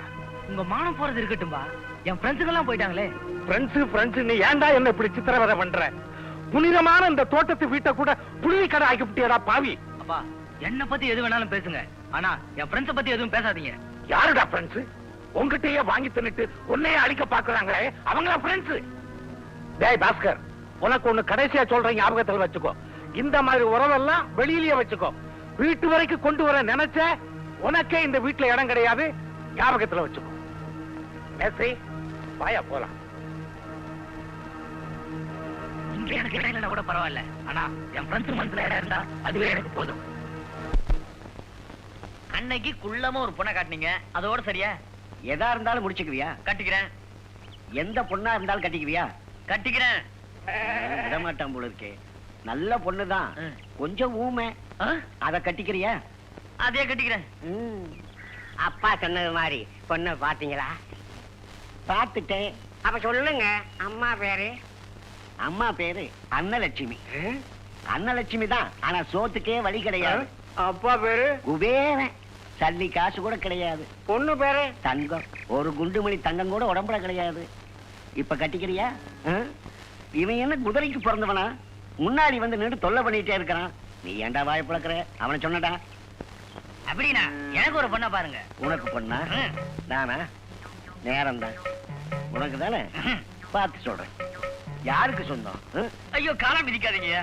உங்க மானம் போறது இருக்கட்டும்பா, என் ஃப்ரெண்ட்ஸுக்கு எல்லாம் போயிட்டாங்களே. ஃப்ரெண்ட்ஸ் நீ ஏன்டா என்ன இப்படி சித்திரவதை பண்ற? புனிதமான இந்த தோட்டத்து வீட்டை கூட புழுதி கடை ஆக்கி விட்டியடா பாவி. அப்பா, என்ன பத்தி எது வேணாலும் பேசுங்க, ஆனா என் ஃப்ரெண்ட்ஸ பத்தி எதுவும் பேசாதீங்க. யாருடா ஃப்ரெண்ட்ஸ்? உங்ககிட்டயே வாங்கி தின்னுட்டு உன்னையே அடிக்க பாக்குறாங்களே, அவங்களா ஃப்ரெண்ட்ஸ்? டேய் பாஸ்கர், உனக்கு ஒண்ணு கடைசியா சொல்றேன், ஞாபகத்தில் வச்சுக்கோ. இந்த மாதிரி உறவெல்லாம் வெளியிலேயே வச்சுக்கோ. வீட்டு வரைக்கும் கொண்டு வர நினைச்ச உனக்கே இந்த வீட்டுல இடம் கிடையாது, ஞாபகத்துல வச்சுக்கோ. மேஸ்திரி, வாயா போலாம். இங்க எனக்கு இடம் இல்ல கூட பரவாயில்ல, ஆனா என் ஃப்ரெண்ட்ஸ் மனசுல இடம் இருந்தா அதுவே எனக்கு போதும். அன்னைக்கு குள்ளமா ஒரு பொண்ணை காட்டினீங்க, அதோட சரியா? எதா இருந்தாலும் முடிச்சுக்குவியா? கட்டிக்கிறேன். எந்த பொண்ணா இருந்தாலும் கட்டிக்குவியா? கட்டிக்கிறேன். விடமாட்டான் போல இருக்கே. நல்ல பொண்ணுதான், கொஞ்சம் ஊமை. அத கட்டிக்கிறியா? அதே கட்டிக்கிறேன். அப்பா சொன்னது மாதிரி பொண்ணை பாத்தீங்களா? பார்த்துட்டேன். அப்ப சொல்லுங்க அம்மா பேரு. அம்மா பேரு அன்னலட்சுமி. அன்னலட்சுமி தான், ஆனா சோத்துக்கே வழி கிடையாது. அப்பா பேரு குபேரன், சல்லி காசு கூட கிடையாது. பொண்ணு பேரு தங்கம், ஒரு குண்டுமணி தங்கம் கூட உடம்புல கிடையாது. இப்ப கட்டிக்கிறியா? இவன் என்ன குதிரைக்கு பிறந்தவனா? முன்னாடி வந்து நின்று தொல்லை பண்ணிட்டே இருக்கிறான். நீ ஏன்டா வாய் பிளக்குற? அவனை சொன்னடா. அப்படின்னா எனக்கு ஒரு பொண்ணை பாருங்க. உனக்கு பொண்ணா? நானா? நேரம் தான். உனக்கு தானே? பார்த்து சொல்றேன். யாருக்கு சொந்தம்? ஐயோ காலம் மிதிக்காதீங்க.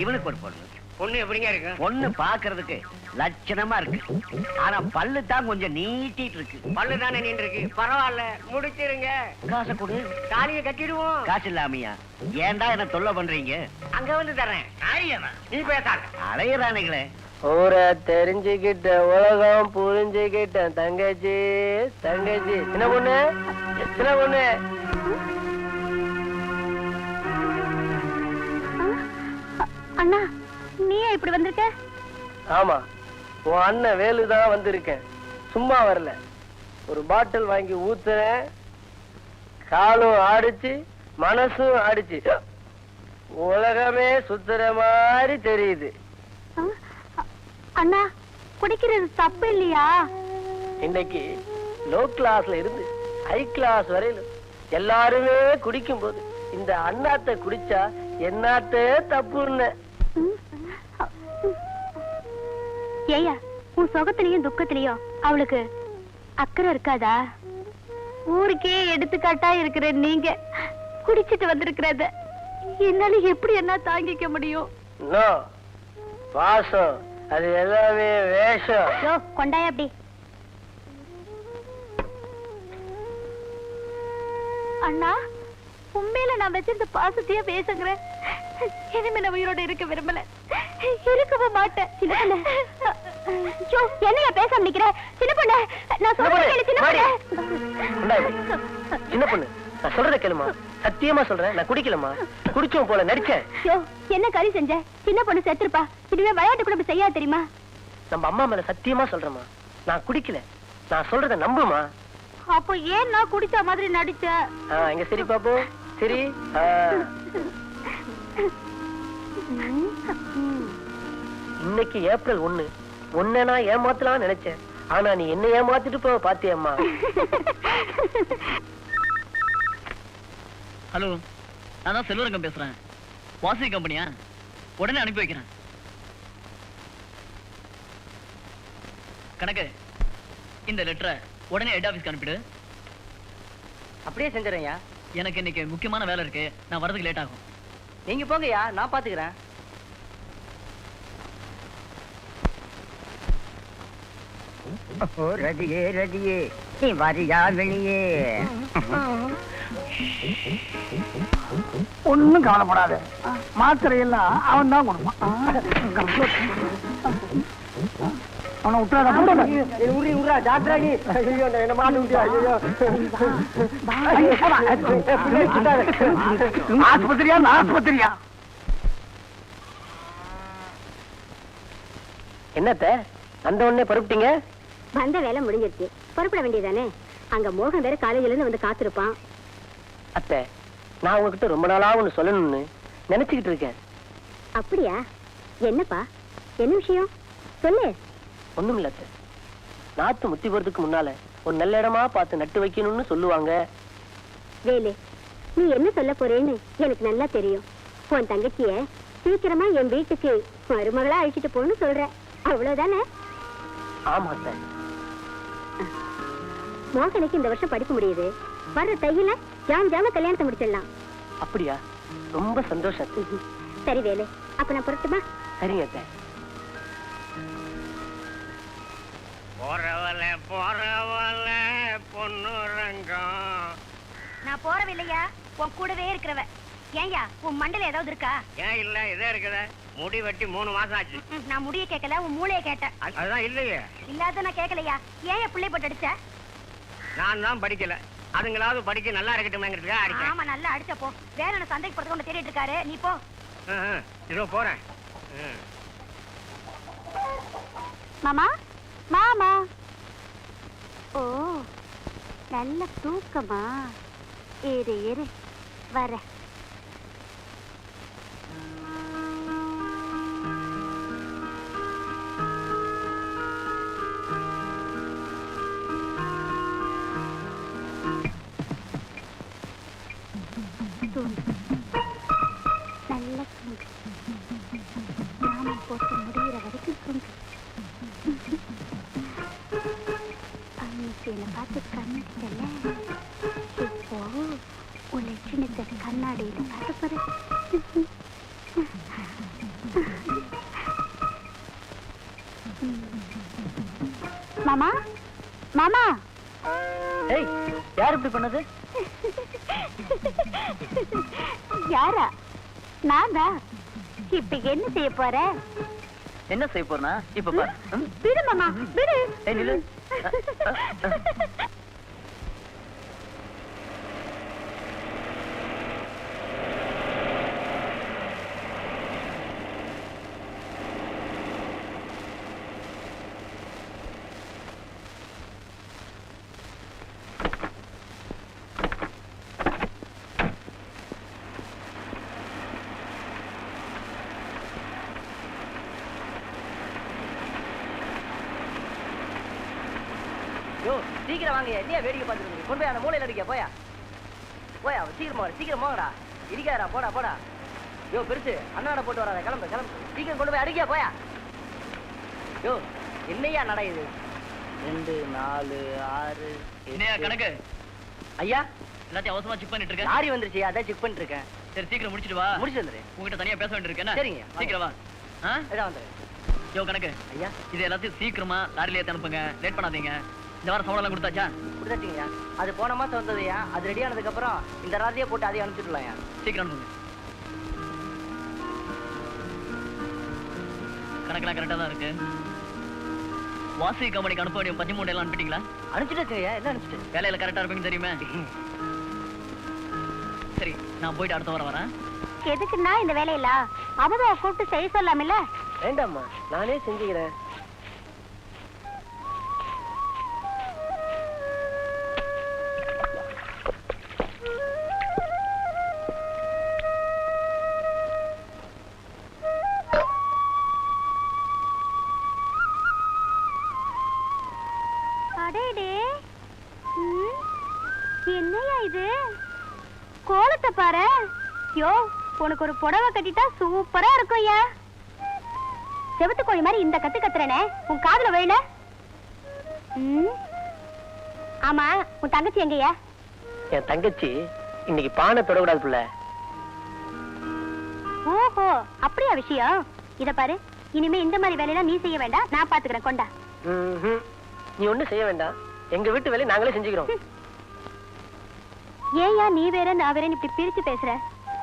இவனுக்கு ஒரு பொண்ணு. பொண்ணு எப்படிங்க இருக்கு? பொண்ணு பாக்குறதுக்கு லட்சணமா இருக்கு, ஆனா பல்லு தான் கொஞ்சம் நீட்டிட்டு இருக்கு. பல்லு தானே நின்று இருக்கு. பரவாயில்ல, முடிச்சிருங்க. காசை கொடு. தாலியை கட்டிடுவோம். காசு இல்லாமையா? ஏன்டா என்ன தொல்லை பண்றீங்க? அங்க வந்து தரேன். நீ பேசாத. அலையறானுங்களே. ஊரை தெரிஞ்சுக்கிட்ட உலகம் புரிஞ்சுக்கிட்ட தங்கச்சி. தங்கச்சி சின்ன பொண்ணு, சின்ன பொண்ணு. அண்ணா, நீயே இப்படி வந்திருக்க? ஆமா, உன் அண்ணன் வேலுதான் வந்திருக்கேன். சும்மா வரல. ஒரு பாட்டில் வாங்கி ஊத்துறேன். காலும் ஆடிச்சு, மனசும் ஆடிச்சு. உலகமே சுத்துற மாதிரி தெரியுது. அண்ணா, குடிக்கிறது தப்பு இல்லையா? இன்னைக்கு லோ கிளாஸ்ல இருந்து ஹை கிளாஸ் வரையிலும் எல்லாருமே குடிக்கும் போது இந்த அண்ணாத்த குடிச்சா என்னாத்த தப்புன்னு. ஏயா, உன் சுகத்திலையும் துக்கத்திலையும் அவளுக்கு அக்கறை இருக்காதா? ஊருக்கே எடுத்துக்காட்டா இருக்கிற நீங்க குடிச்சிட்டு வந்திருக்கிறத என்னால எப்படி என்ன தாங்கிக்க முடியும்? பாசம் அது எல்லாமே வேஷம். யோ, கொண்டாயா அப்படி. அண்ணா, உண்மையில நான் வச்சிருந்த பாசத்தையே பேசுங்கிறேன். இனிமே நான் உயிரோட இருக்க விரும்பல, இருக்கவே மாட்டேன். என்னையா பேசாம நிக்கிற? சின்ன பொண்ணு, நான் சொல்றேன். சின்ன பொண்ணு, நான் சொல்றத கேளுமா. சத்தியமா சொல்றேன், நான் குடிக்கலமா. குடிச்சோம் போல நடிச்சேன். என்ன கறி செஞ்ச? சின்ன பொண்ணு செத்துருப்பா. இதுவே விளையாட்டு கூட இப்படி செய்யா தெரியுமா? நம்ம அம்மா மேல சத்தியமா சொல்றேமா, நான் குடிக்கல. நான் சொல்றத நம்புமா. அப்போ ஏன் நான் குடிச்ச மாதிரி நடிச்ச? எங்க சரி பாப்போம். சரி, இன்னைக்கு ஏப்ரல் 1. உன்னை நான் ஏமாத்தலாம் நினைச்சேன், ஆனா நீ என்ன ஏமாத்திட்டு போ பாத்தியம்மா. ஹலோ, நான் தான் செல்வரங்கம் பேசுறேன். வாசி கம்பெனியா? உடனே அனுப்பி வைக்கிறேன். கணக்கு, இந்த லெட்டரை உடனே ஹெட் ஆபீஸ்க்கு அனுப்பிடு. அப்படியே செஞ்சுறேன்யா. எனக்கு இன்னைக்கு முக்கியமான வேலை இருக்கு, நான் வரதுக்கு லேட் ஆகும். நீங்க போங்கய்யா, நான் பாத்துக்கிறேன். ரதியே ரதியே, நீ வரியா வெளியே? ஒண்ணும் கவலைப்படாத, மாத்திரை எல்லாம் அவன் தான் கொடுப்பான். அவனை விட்டுறாத. ஆஸ்பத்திரியா? ஆஸ்பத்திரியா? என்னத்த அந்த உடனே பருப்பிட்டீங்க? வந்த வேலை முடிஞ்சிருச்சு, புறப்பட வேண்டியதானே. அங்க மோகன் வேற காலேஜ்ல இருந்து வந்து காத்திருப்பான். அத்தை, நான் உங்ககிட்ட ரொம்ப நாளா ஒண்ணு சொல்லணும்னு நினைச்சுக்கிட்டு இருக்கேன். அப்படியா? என்னப்பா, என்ன விஷயம் சொல்லு. ஒண்ணும் இல்ல அத்தை, நாத்து முத்தி போறதுக்கு முன்னால ஒரு நல்ல இடமா பார்த்து நட்டு வைக்கணும்னு சொல்லுவாங்க. வேலு, நீ என்ன சொல்ல போறேன்னு எனக்கு நல்லா தெரியும். உன் தங்கச்சிய சீக்கிரமா என் வீட்டுக்கு மருமகளா அழைச்சிட்டு போன்னு சொல்ற, அவ்வளவுதானே? ஆமா அத்தை. மோகனுக்கு இந்த வருஷம் படிப்பு முடியுது. வர்ற தையில ஜாம கல்யாணத்தை முடிச்சிடலாம். அப்படியா? ரொம்ப சந்தோஷம். சரி வேலு, அப்ப நான் புறட்டுமா? சரிங்க அத்தை. போறவல போறவல பொண்ணு ரங்கம். நான் போறவில்லையா, உன் கூடவே இருக்கிறவ. ஏன்யா, உன் மண்டல ஏதாவது இருக்கா? ஏன் இல்ல, இதே இருக்குதா. முடி வெட்டி 3 மாசம் ஆச்சு. நான் முடிய கேட்கல, உன் மூளைய கேட்டேன். அதுதான் இல்லையே. இல்லாத நான் கேட்கலையா? ஏன் பிள்ளை போட்டு அடிச்ச? நான் தான் படிக்கல, அதுங்களாவது படிக்க நல்லா இருக்கட்டுமேங்கிறதுக்காக அடிச்சேன். ஆமா, நல்லா அடிச்ச போ. வேற என்ன சந்தைக்கு போறதுக்கு ஒண்ணு தேடிட்டு இருக்காரு, நீ போ. இதோ போறேன். மாமா, மாமா. ஓ, நல்ல தூக்கமா? இரு வர. நல்ல தூங்கு. நாமம் போட்டு முடிகிற வரைக்கும் தூங்கு. அன்னைக்கு என்னை பார்த்து கண்ணடிக்கல. இப்போ உன் லட்சணத்தை கண்ணாடியில பார்க்க போறேன். மாமா மாமா, ஏய், யார் இப்படி பண்ணது? யாரா? நான் தான். இப்ப என்ன செய்ய போற? என்ன செய்ய போறனா? இப்ப பாரு. விடு மாமா, விடு. ஏய், நில்லு. சீக்கிரம் வாங்க. என்ன வேடிக்கை பார்த்துருக்கீங்க? கொண்டு போய் அந்த மூலையில அடிக்க. போயா போயா, சீக்கிரம் போங்கடா. இடிக்காதடா, போடா போடா. யோ பெருசு, அண்ணாட போட்டு வராத. கிளம்பு சீக்கிரம் கொண்டு போய் அடிக்க. போயா. யோ என்னையா நட இது? 2 4 6 என்னையா கணக்கு? ஐயா, எல்லாத்தையும் அவசரமா செக் பண்ணிட்டு இருக்கேன். லாரி வந்துருச்சு, அதான் செக் பண்ணிட்டு இருக்கேன். சரி சீக்கிரம் முடிச்சிட்டு வா. முடிச்சு வந்துரு. உங்ககிட்ட தனியா பேச வேண்டியிருக்கு. என்ன? சரிங்க, சீக்கிரம் வா. இதான் வந்துரு. யோ கணக்கு, ஐயா, இது எல்லாத்தையும் சீக்கிரமா லாரில ஏத்தி அனுப்புங்க. லேட் பண்ணாதீங்க. இந்த வாரம் சம்பளம் எல்லாம் கொடுத்தாச்சா? கொடுத்தாச்சுங்கய்யா. அது போன மாசம் வந்ததுயா. அது ரெடி ஆனதுக்கு அப்புறம் இந்த ராத்திரியே போட்டு அதையும் அனுப்பிச்சுடலாம்யா. சீக்கிரம் அனுப்புங்க. கணக்கெல்லாம் கரெக்டா தான் இருக்கு. வாசி கம்பெனிக்கு அனுப்ப வேண்டிய 13 எல்லாம் அனுப்பிட்டீங்களா? அனுப்பிச்சுட்டேங்கய்யா. எல்லாம் அனுப்பிச்சுட்டு. வேலையில கரெக்டா இருப்பீங்கன்னு தெரியுமே. சரி, நான் போயிட்டு அடுத்த வாரம் வரேன். எதுக்குன்னா இந்த வேலையில அவதோ கூப்பிட்டு செய்ய சொல்லாமில்ல? வேண்டாம்மா, நானே செஞ்சுக்கிறேன். என்னையா இது? கோலத்தை பாரு. யோ, உனக்கு ஒரு புடவை கட்டிட்டா சூப்பரா இருக்கும். ஐயா, செவத்து கோழி மாதிரி இந்த கத்து கத்துறனே, உன் காதுல விழல? ஆமா, உன் தங்கச்சி எங்கயா? என் தங்கச்சி இன்னைக்கு பானை தொடக்கூடாது புள்ள. ஓஹோ, அப்படியா விஷயம்? இத பாரு, இனிமே இந்த மாதிரி வேலையெல்லாம் நீ செய்ய வேண்டாம், நான் பாத்துக்கிறேன். கொண்டா. நீ ஒண்ணும் செய்ய வேண்டாம், எங்க வீட்டு வேலையை நாங்களே செஞ்சுக்கிறோம். ஏயா நீ வேற நான் வேற இப்படி பிரிச்சு பேசுற?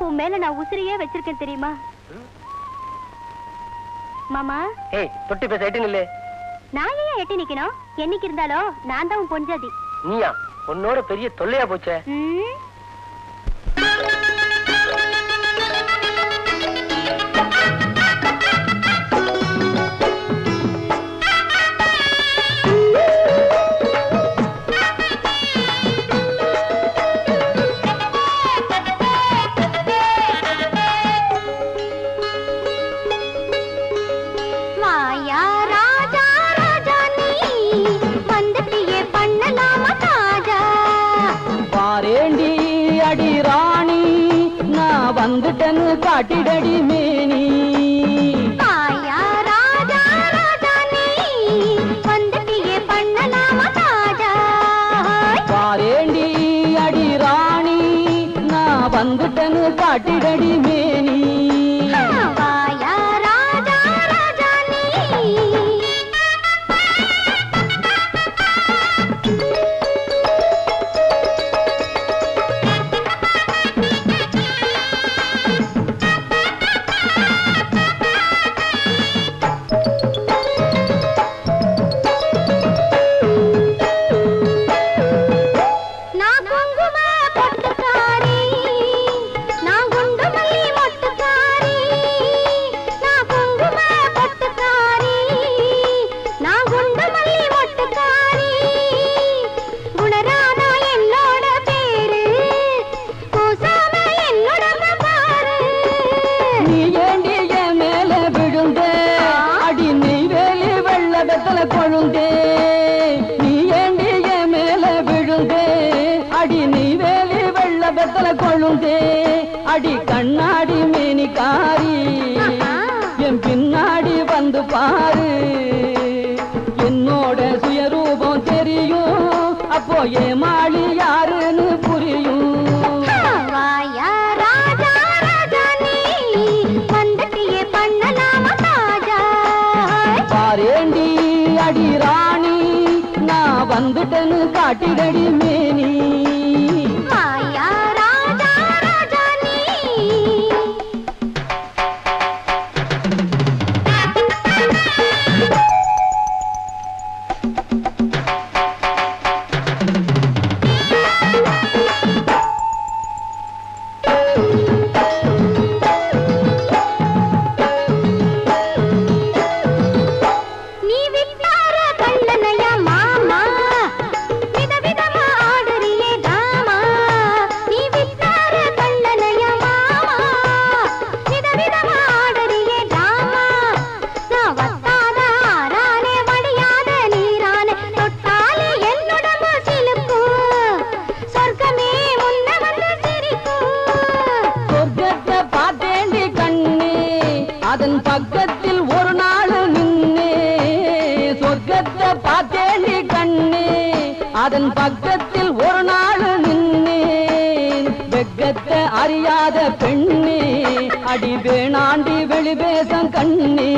உன் மேல நான் உசிரியே வச்சிருக்கேன் தெரியுமா? மாமா, ஏய், தொட்டி பேச எட்டி நில்லு. நான் ஏன் எட்டி நிக்கணும்? என்னைக்கு இருந்தாலும் நான் தான் உன் பொஞ்சாதி. நீயா? உன்னோட பெரிய தொல்லையா போச்சே. வந்துட்டனு காட்டிடடி மேனி. ஆயா ராஜா ராஜா நீ வந்துட்டியே பண்ணலாமா தாஜா. பாரேண்டி அடி ராணி நான் வந்துட்டனு காட்டிடடி மேனி. ஆயா ராஜா ராஜா நீ. நான் குங்கும பொட்டுக்காரி, நான் குண்டு மல்லி மொட்டுக்காரி. நீ வேலி வெள்ள பெத்தல கொழுந்தே அடி கண்ணாடி மேனிக்காரி என் பின்னாடி வந்து பாரு என்னோட சுயரூபம் தெரியும் அப்போ ஏமாளி யாருன்னு புரியும் பாரேண்டி அடி ராணி நான் வந்துட்டேன்னு காட்டிடடி மேனி அதன் பக்கத்தில் ஒரு நாள் நின்னே சொர்க்கத்தை பார்த்தேண்டி கண்ணே அதன் பக்கத்தில் ஒரு நாள் நின்னே வெக்கத்தை அறியாத பெண்ணே அடி வேணாண்டி வெளிவேசம் கண்ணே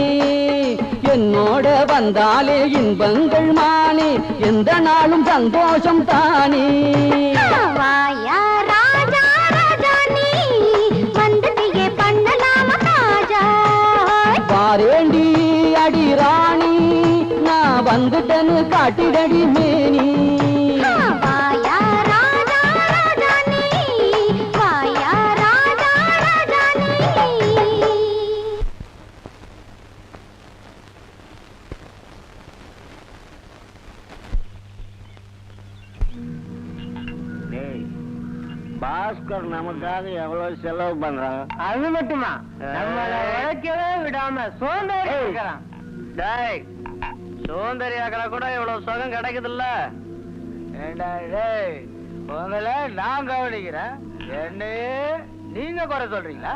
என்னோட வந்தாலே இன்பங்கள் மானே எந்த நாளும் சந்தோஷம் தானே பாரேண்டி அடி ராணி நான் வந்துட்டேன்னு காட்டிடடி மேனி பாஸ்கர் நமக்காக எவ்வளவு செலவு பண்றான் அது மட்டுமா நம்மள உழைக்கவே விடாம சோம்பேறி இருக்கிறான். டேய் சோந்தரியாக்கல கூட இவ்வளவு சுகம் கிடைக்குதுல்ல ஏண்டா டேய் உங்களை நான் கவனிக்கிறேன் என்னையே நீங்க குறை சொல்றீங்களா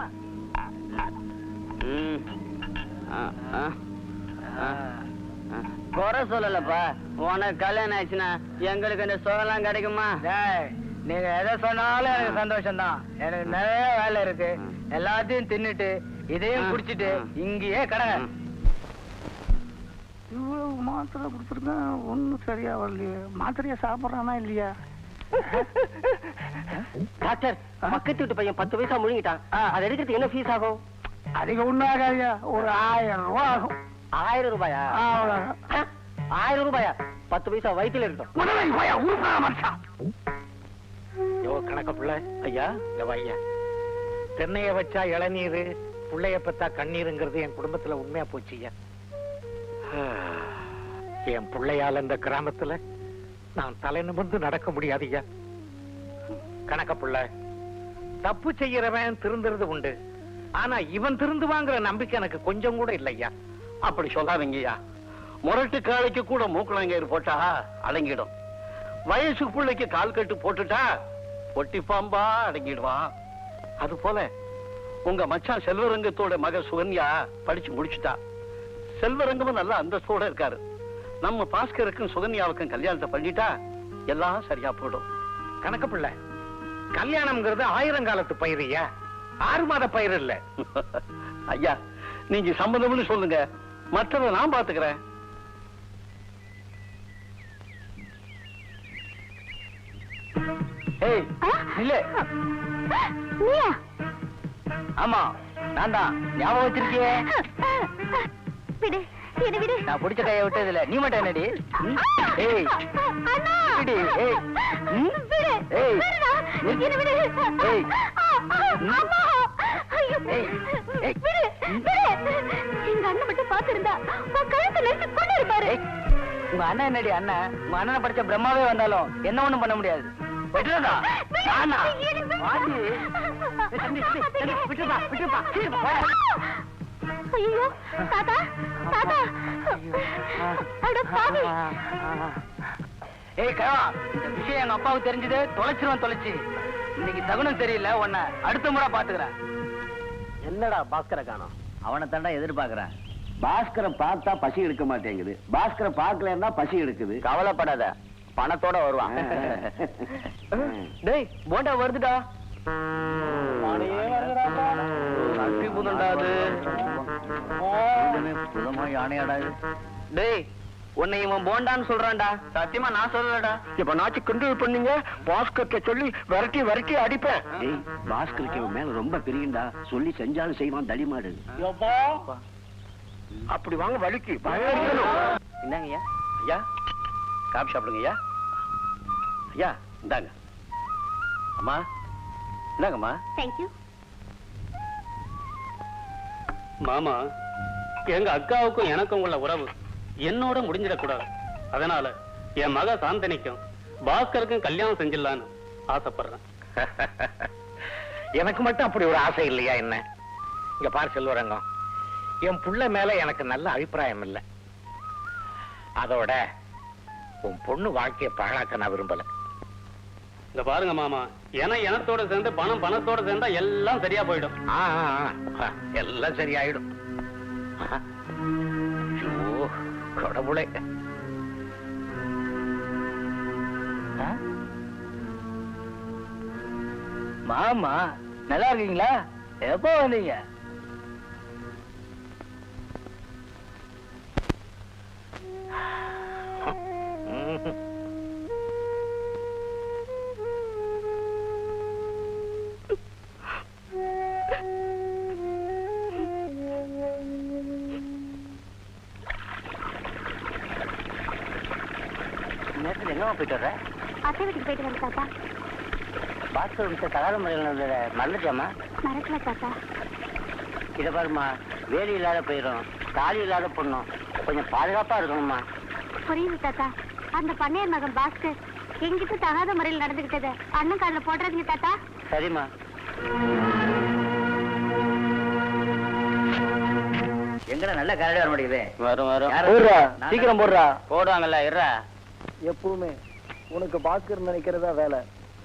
குறை சொல்லலப்பா உனக்கு கல்யாணம் ஆச்சுன்னா எங்களுக்கு இந்த சுகம்லாம் கிடைக்குமா? டேய் நீங்க எதை சொன்னாலும் எனக்கு சந்தோஷம் தான் எனக்கு நிறைய வேலை இருக்கு எல்லாத்தையும் தின்னுட்டு இதையும் குடிச்சிட்டு இங்கேயே கடை இவ்வளவு மாத்திரை கொடுத்துருக்கேன் ஒன்னும் சரியா வரலையே மாத்திரையா சாப்பிட்றானா இல்லையா? டாக்டர் பக்கத்து வீட்டு பையன் 10 பைசா முழுங்கிட்டான் அதை எடுக்கிறதுக்கு என்ன ஃபீஸ் ஆகும்? அதிகம் ஒன்றும் ஆகாதியா ஒரு 1000 ரூபாய் ஆகும். 1000 ரூபாயா? 1000 ரூபாயா? 10 பைசா வயிற்றுல இருக்கட்டும். யோ கணக்க பிள்ளை ஐயா இந்த வையா தென்னைய வச்சா இளநீர் பிள்ளைய பத்தா கண்ணீருங்கிறது என் குடும்பத்துல உண்மையா போச்சு ஐயா. என் பிள்ளையால இந்த கிராமத்துல நான் தலை நிமிர்ந்து நடக்க முடியாது ஐயா. கணக்க பிள்ளை தப்பு செய்யறவன் திருந்துறது உண்டு ஆனா இவன் திருந்துவாங்கிற நம்பிக்கை எனக்கு கொஞ்சம் கூட இல்லையா. அப்படி சொல்லாதீங்கய்யா. முரட்டு காலைக்கு கூட மூக்குளங்கயிறு போட்டா அடங்கிடும். வயசு பிள்ளைக்கு கால் கட்டு போட்டுட்டா பொட்டி பாம்பா அடங்கிடுவான். அது போல உங்க மச்சான் செல்வரங்கத்தோட மக சுகன்யா படிச்சு முடிச்சுட்டா. செல்வரங்கமும் நல்ல அந்தஸ்தோட இருக்காரு. நம்ம பாஸ்கருக்கும் சுகன்யாவுக்கும் கல்யாணத்தை பண்ணிட்டா எல்லாம் சரியா போயிடும். கணக்க பிள்ளை கல்யாணம்ங்கிறது 1000 காலத்து பயிரையா 6 மாத பயிர் இல்ல. ஐயா நீங்க சம்பந்தம்னு சொல்லுங்க மற்றதை நான் பாத்துக்கிறேன். ஏய் இல்ல ஆமா நான் தான் ஞாபகம் வச்சிருக்கியே. நான் பிடிச்ச கையை விட்டது இல்ல நீ மட்டும் என்னடி? ஏய் விடு. ஏய் ஏய் ஏய் எங்க அண்ணன் மட்டும் பாத்திருந்தா கழுத்து நெரிச்சு கொண்டு இருப்பாரு. உங்க அண்ணன் என்னடி அண்ணன்? உங்க அண்ணனை படிச்ச பிரம்மாவே வந்தாலும் என்ன ஒண்ணும் பண்ண முடியாது. விட்டுறதா நானா வாடி விட்டுப்பா விட்டுப்பா. ஐயோ தாத்தா தாத்தா அட பாவி ஏய் கவா, இந்த விஷயம் எங்க அப்பாவுக்கு தெரிஞ்சது தொலைச்சிருவான் தொலைச்சு. இன்னைக்கு தகுனம் சரியில்லை, உன்னை அடுத்த முறை பாத்துக்கிறேன். என்னடா பாஸ்கர காணோம்? அவனை தாண்டா எதிர்பார்க்கிறேன். பாஸ்கரை பார்த்தா பசி எடுக்க மாட்டேங்குது, பாஸ்கரை பார்க்கலன்னா பசி எடுக்குது. கவலைப்படாத, பணத்தோட வருவான். டேய் போண்டா வருதுடா. டேய் உன்னை இவன் போண்டான்னு சொல்றான்டா, சத்தியமா நான் சொல்லலடா. இப்ப நாச்சு கண்ட்ரோல் பண்ணீங்க, பாஸ்கர்ட்ட சொல்லி விரட்டி விரட்டி அடிப்பேன். பாஸ்கருக்கு இவன் மேல ரொம்ப பிரியுண்டா, சொல்லி செஞ்சாலும் செய்வான் தடிமாடு. அப்படி வாங்க வலிக்கு. என்னங்க ஐயா? ஐயா காபி சாப்பிடுங்க ஐயா. ஐயா இந்தாங்க. அம்மா இந்தாங்கம்மா. தேங்க்யூ. மாமா, எங்க அக்காவுக்கும் எனக்கும் உள்ள உறவு என்னோட முடிஞ்சிடக்கூடாது. அதனால என் மக சாந்தனிக்கும் பாஸ்கருக்கும் கல்யாணம் செஞ்சிடலான்னு ஆசைப்படுறேன். எனக்கு மட்டும் அப்படி ஒரு ஆசை இல்லையா என்ன? இங்க பார் செல்வரங்கம், என் புள்ள மேல எனக்கு நல்ல அபிப்பிராயம் இல்லை. அதோட உன் பொண்ணு வாழ்க்கைய பாழாக்க நான் விரும்பல. இந்த பாருங்க மாமா, எனத்தோட சேர்ந்து பணம் பணத்தோட சேர்ந்தா எல்லாம் சரியா போயிடும். எல்லாம் சரியாயிடும். ஐயோ கடவுளே. மாமா நல்லா இருக்கீங்களா? எப்போ வந்தீங்க? நேரத்தில் எங்கம்மா போயிட்டு வர்ற? அத்தை வீட்டுக்கு போயிட்டு வரேன் தாத்தா. பாஸ்கர் மிச்ச தகாத முறையில் மறந்துட்டியாமா? மறக்கல தாத்தா. இதை பாருமா, வேலி இல்லாத போயிடும், தாலி இல்லாத பொண்ணும், கொஞ்சம் பாதுகாப்பா இருக்கணும்மா. புரியுது தாத்தா. அந்த பண்ணையர் மகன் பாஸ்கர் எங்கிட்ட தகாத முறையில் நடந்துகிட்டது அண்ணன் காலில் போடுறதுங்க தாத்தா. சரிம்மா. எங்கடா நல்ல கரடி வர மாட்டேங்குது. வரும் வரும். சீக்கிரம் போடுறா. போடுவாங்கல்ல இருறா. எப்பவுமே உனக்கு பாஸ்கர் நினைக்கிறதா வேலை.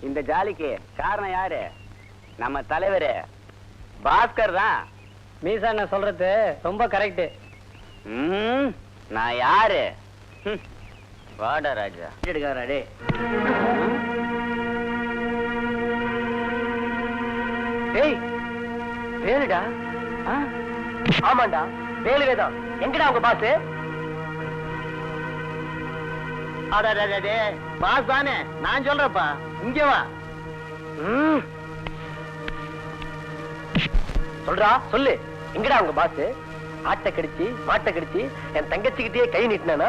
இந்த ஜாலிக்கு காரணம் யாரு? நம்ம தலைவரு பாஸ்கர் தான். மீசா நான் சொல்றது ரொம்ப கரெக்ட். நான் யாரு? வாடா ராஜா. எடுக்காரே. ஏய் வேலுடா. ஆமாண்டா வேலுவேதான். எங்கடா உங்க பாஸ்? அடடே பாஸ் தானே, நான் சொல்றப்பா, இங்க வா. சொல்றா சொல்லு. எங்கடா உங்க பாஸ்? ஆட்டை கடிச்சு மாட்டை கடிச்சு என் தங்கச்சிக்கிட்டே கை நீட்டினா,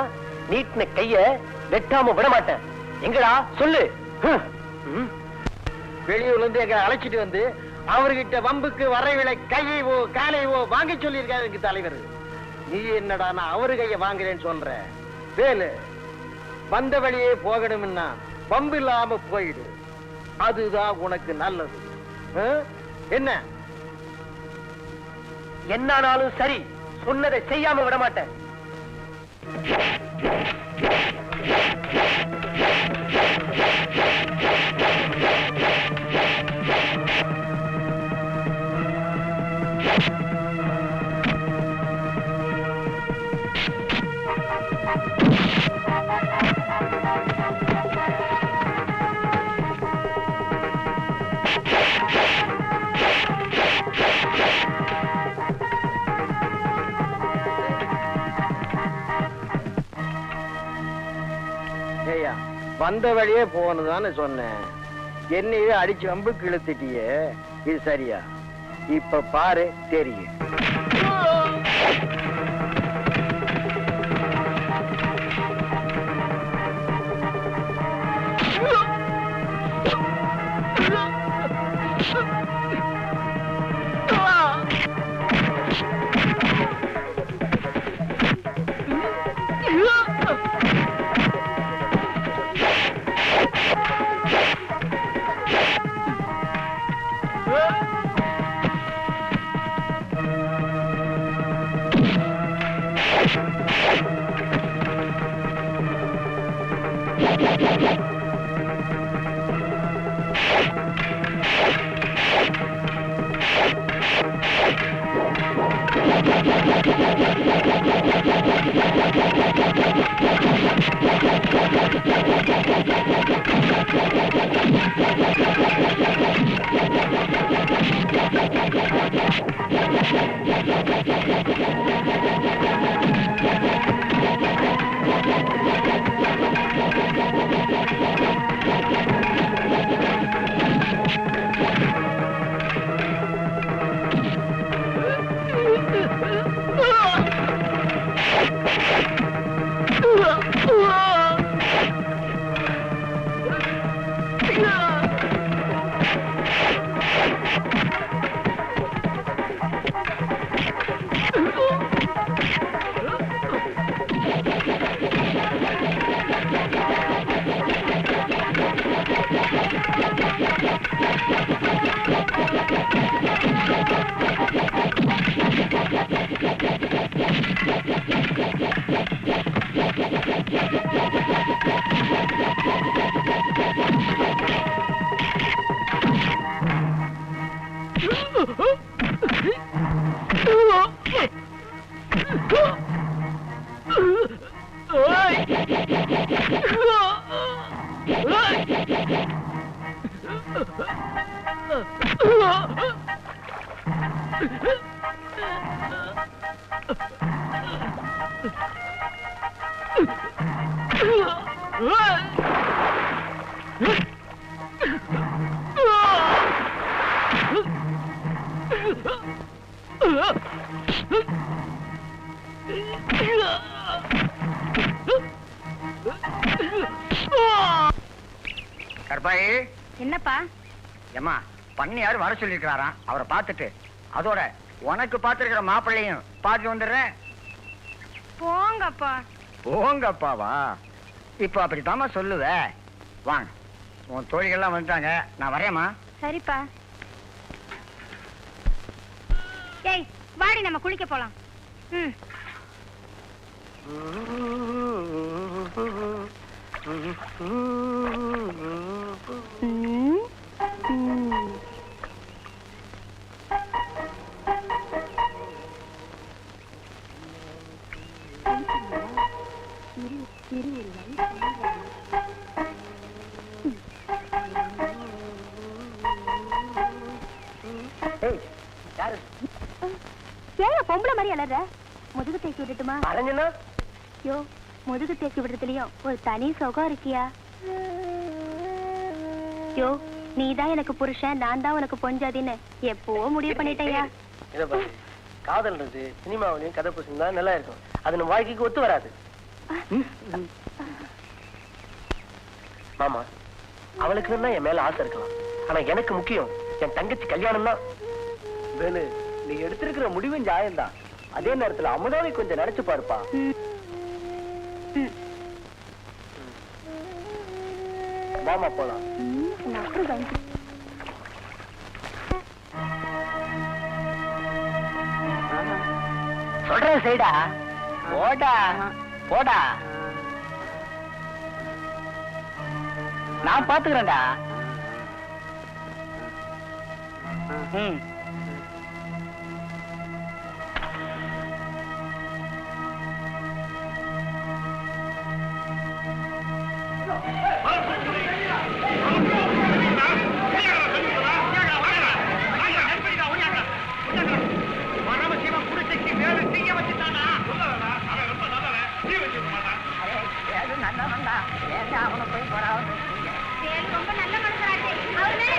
நீட்டின கைய வெட்டாம விட மாட்டேன். எங்கடா சொல்லு. வெளியூர்ல இருந்து எங்க அழைச்சிட்டு வந்து அவர்கிட்ட வம்புக்கு வரைவிலை கையவோ காலையவோ வாங்க சொல்லியிருக்காரு தலைவர். நீ என்னடா நான் அவரு கைய வாங்குறேன்னு சொல்ற? வேலு, வந்த வழியே போகணும்னா வம்பு இல்லாம போயிடு, அதுதான் உனக்கு நல்லது. என்ன என்னானாலும் சரி, சொன்னதை செய்யாம விட மாட்டேன். வந்த வழியே போகணுதான்னு சொன்னேன். என்னையே அடிச்சு வம்புக்கு இழுத்துட்டியே, இது சரியா? இப்ப பாரு தெரியும். கருப்பாயி, என்னப்பா? ஏம்மா பண்ணையாரு வர சொல்லிருக்காராம். அவரை பார்த்துட்டு அதோட உனக்கு பார்த்திருக்கிற மாப்பிள்ளையும் பார்த்து வந்துடுறேன். போங்கப்பா. போங்கப்பாவா? இப்ப அப்படித்தாம்மா சொல்லுவ. வாங்க, உன் தோழிகள்லாம் வந்துட்டாங்க, நான் வரேம்மா. சரிப்பா. ஏய் வாடி, நம்ம குளிக்க போலாம். ம். ஏன் பொம்பளை மாதிரி அலற? முதுகு தேய்ச்சி விட்டுட்டுமா? யோ, முதுகு தேய்ச்சி விடுறதுலயும் ஒரு தனி சுகம் இருக்கியா? யோ, நீதான் எனக்கு புருஷன், நான் தான் உனக்கு பொஞ்சாதின்னு எப்பவோ முடிவு பண்ணிட்டேயா? காதல்ன்றது சினிமாவிலையும் கதை புரிஞ்சா நல்லா இருக்கும். அது நம்ம வாழ்க்கைக்கு ஒத்து வராது. மாமா, அவளுக்கு தான் என் மேல ஆசை இருக்கலாம். ஆனா எனக்கு முக்கியம் என் தங்கச்சி கல்யாணம் தான். வேலு, நீ எடுத்திருக்கிற முடிவும் நியாயம்தான். அதே நேரத்துல அமுதாவை கொஞ்சம் நினைச்சு பாருப்பா. மாமா போலாம். சொல்றேன் செய்டா. போடா போடா, நான் பாத்துக்கிறேன்டா. ரொம்ப நல்ல மனுஷராச்சு. அவர் மேல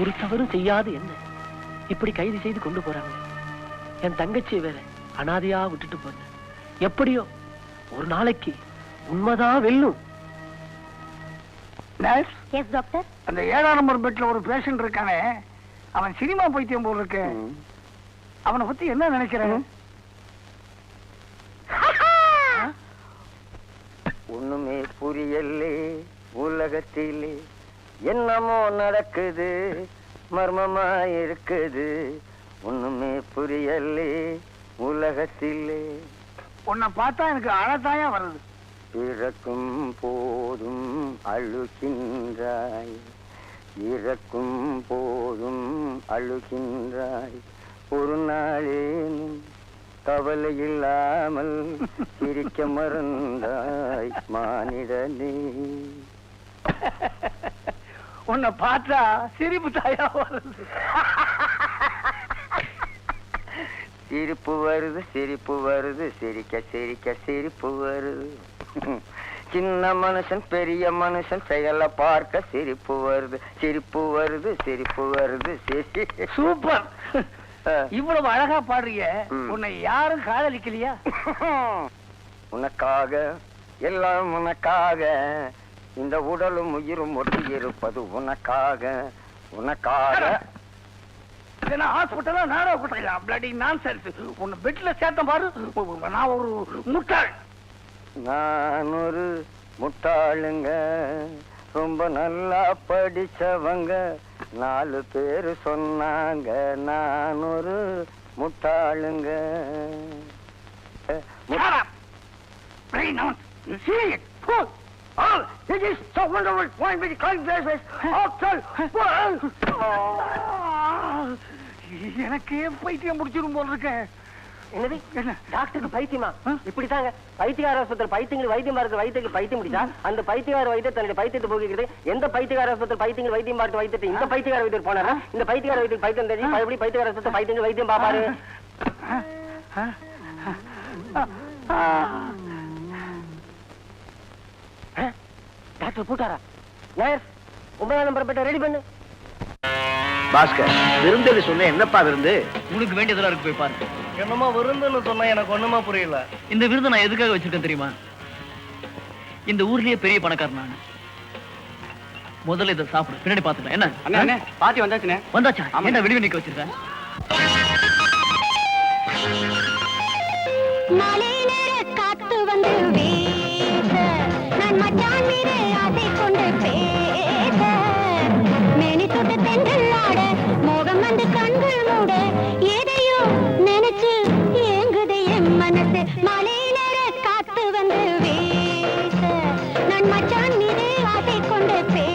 ஒரு தவறும் செய்யாது என்ன இப்படி கைது செய்து கொண்டு போறாங்க. என் தங்கச்சியை வேற அனாதையா விட்டுட்டு போன. எப்படியோ ஒரு நாளைக்கு உண்மைதான் வெல்லும். எஸ் டாக்டர், அந்த 7ஆம் நம்பர் பெட்ல ஒரு பேஷண்ட் இருக்கானே, அவன் சினிமா பைத்தியம் போல் இருக்கு. அவனை பத்தி என்ன நினைக்கிறேன்? ஒண்ணுமே புரியலே உலகத்திலே, என்னமோ நடக்குது மர்மமா இருக்குது. ஒண்ணுமே புரியலே உலகத்திலே. உன்னை பார்த்தா எனக்கு அழத்தாயா வருது. பிறக்கும் போதும் அழுகின்றாய், இறக்கும் போதும் அழுகின்றாய், ஒரு நாளேனும் கவலை இல்லாமல் சிரிக்க மறந்தாய் மானிடனே. உன்னை பார்த்தா சிரிப்பு தாயா வருது. சிரிப்பு வருது சிரிப்பு வருது, சிரிக்க சிரிக்க சிரிப்பு வருது. சின்ன மனுஷன் பெரிய மனுஷன் செயலை பார்க்க சிரிப்பு வருது சிரிப்பு வருது சிரிப்பு வருது. சூப்பர். இவ்வளவு அழகா பாடுறிய, உன்னை யாரும் காதலிக்கலையா? உனக்காக எல்லாம் உனக்காக, இந்த உடலும் உயிரும் ஒட்டி இருப்பது உனக்காக உனக்காக. ஹாஸ்பிட்டலா நாடக கூட்டா பிளடி நான்சென்ஸ். உன்னை பெட்ல சேர்த்த பாரு, நான் ஒரு முட்டாள். நான் ஒரு முட்டாளுங்க, ரொம்ப நல்லா படிச்சவங்க, 4 பேர் சொன்னாங்க நான் ஒரு முட்டாளுங்க. எனக்கு பைத்தியம் முடிச்சிடும் போல இருக்க. என்னது டாக்டருக்கு பைத்தியமா? இப்படித்தாங்க பைத்தியகார ஆஸ்பத்திரி பைத்தியங்கள் வைத்தியம் பார்த்து வைத்தியக்கு பைத்தியம் முடிச்சா அந்த பைத்தியகார வைத்தியர் தன்னுடைய பைத்தியத்தை போகிறது. எந்த பைத்தியகார ஆஸ்பத்திரி பைத்தியங்கள் வைத்தியம் பார்த்து வைத்தியத்தை இந்த பைத்தியகார வைத்தியர் போனாரா? இந்த பைத்தியகார வைத்தியம் பைத்தியம் தெரியும் எப்படி பைத்தியகார ஆஸ்பத்திரி பைத்தியங்கள் வைத்தியம் பாப்பாரு? டாக்டர் போட்டாரா? நர்ஸ் 9ஆம் நம்பர் பெட்ட ரெடி பண்ணு. பாஸ்கர், விருந்தது சொன்ன என்னப்பா விருந்து? உனக்கு வேண்டியதெல்லாம் இருக்கு, போய் பாரு. என்னமா விருந்துன்னு சொன்னா எனக்கு ஒண்ணுமா புரியல. இந்த விருது நான் எதுக்காக வச்சிருக்கேன் தெரியுமா? இந்த ஊர்லயே பெரிய பணக்காரன் நான். முதல்ல இதை சாப்பிடு, பின்னாடி பாத்துக்கலாம். என்ன அண்ணே பாத்தி வந்தாச்சுனே. வந்தாச்சா? என்ன வெளியே நிக்க வச்சிருக்கேன்? காத்து வந்து வீச, நான் மச்சான் மீது ஆசை கொண்டு பேச, மேனி தொட்டு தென்றல் ஆட, மோகம் வந்து கண்கள் மூட, எதையோ நினைச்சு ஏங்குது என் மனசு. மலை நேர காத்து வந்து வீச, நான் மச்சான் மீது ஆசை கொண்டு பேச.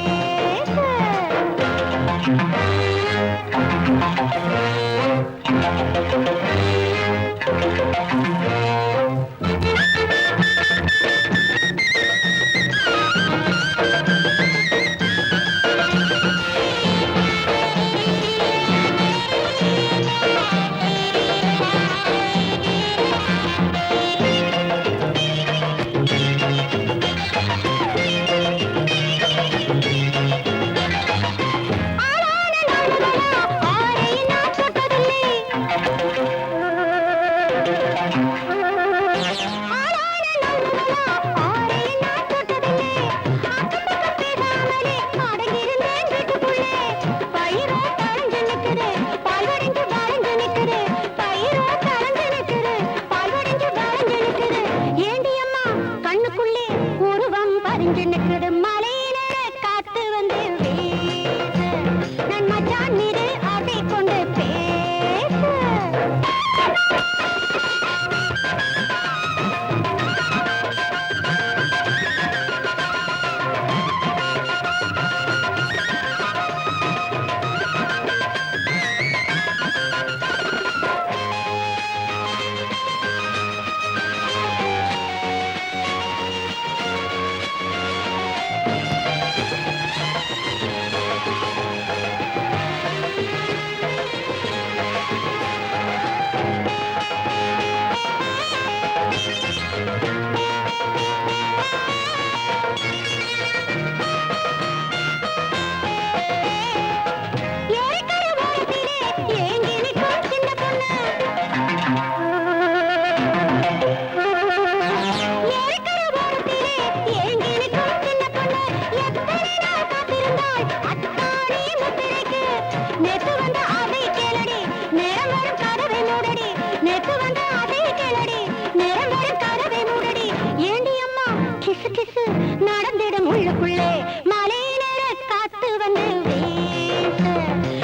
நடந்திடும் உள்ளுக்குள்ளே மலை நேர காத்து வந்து வீச,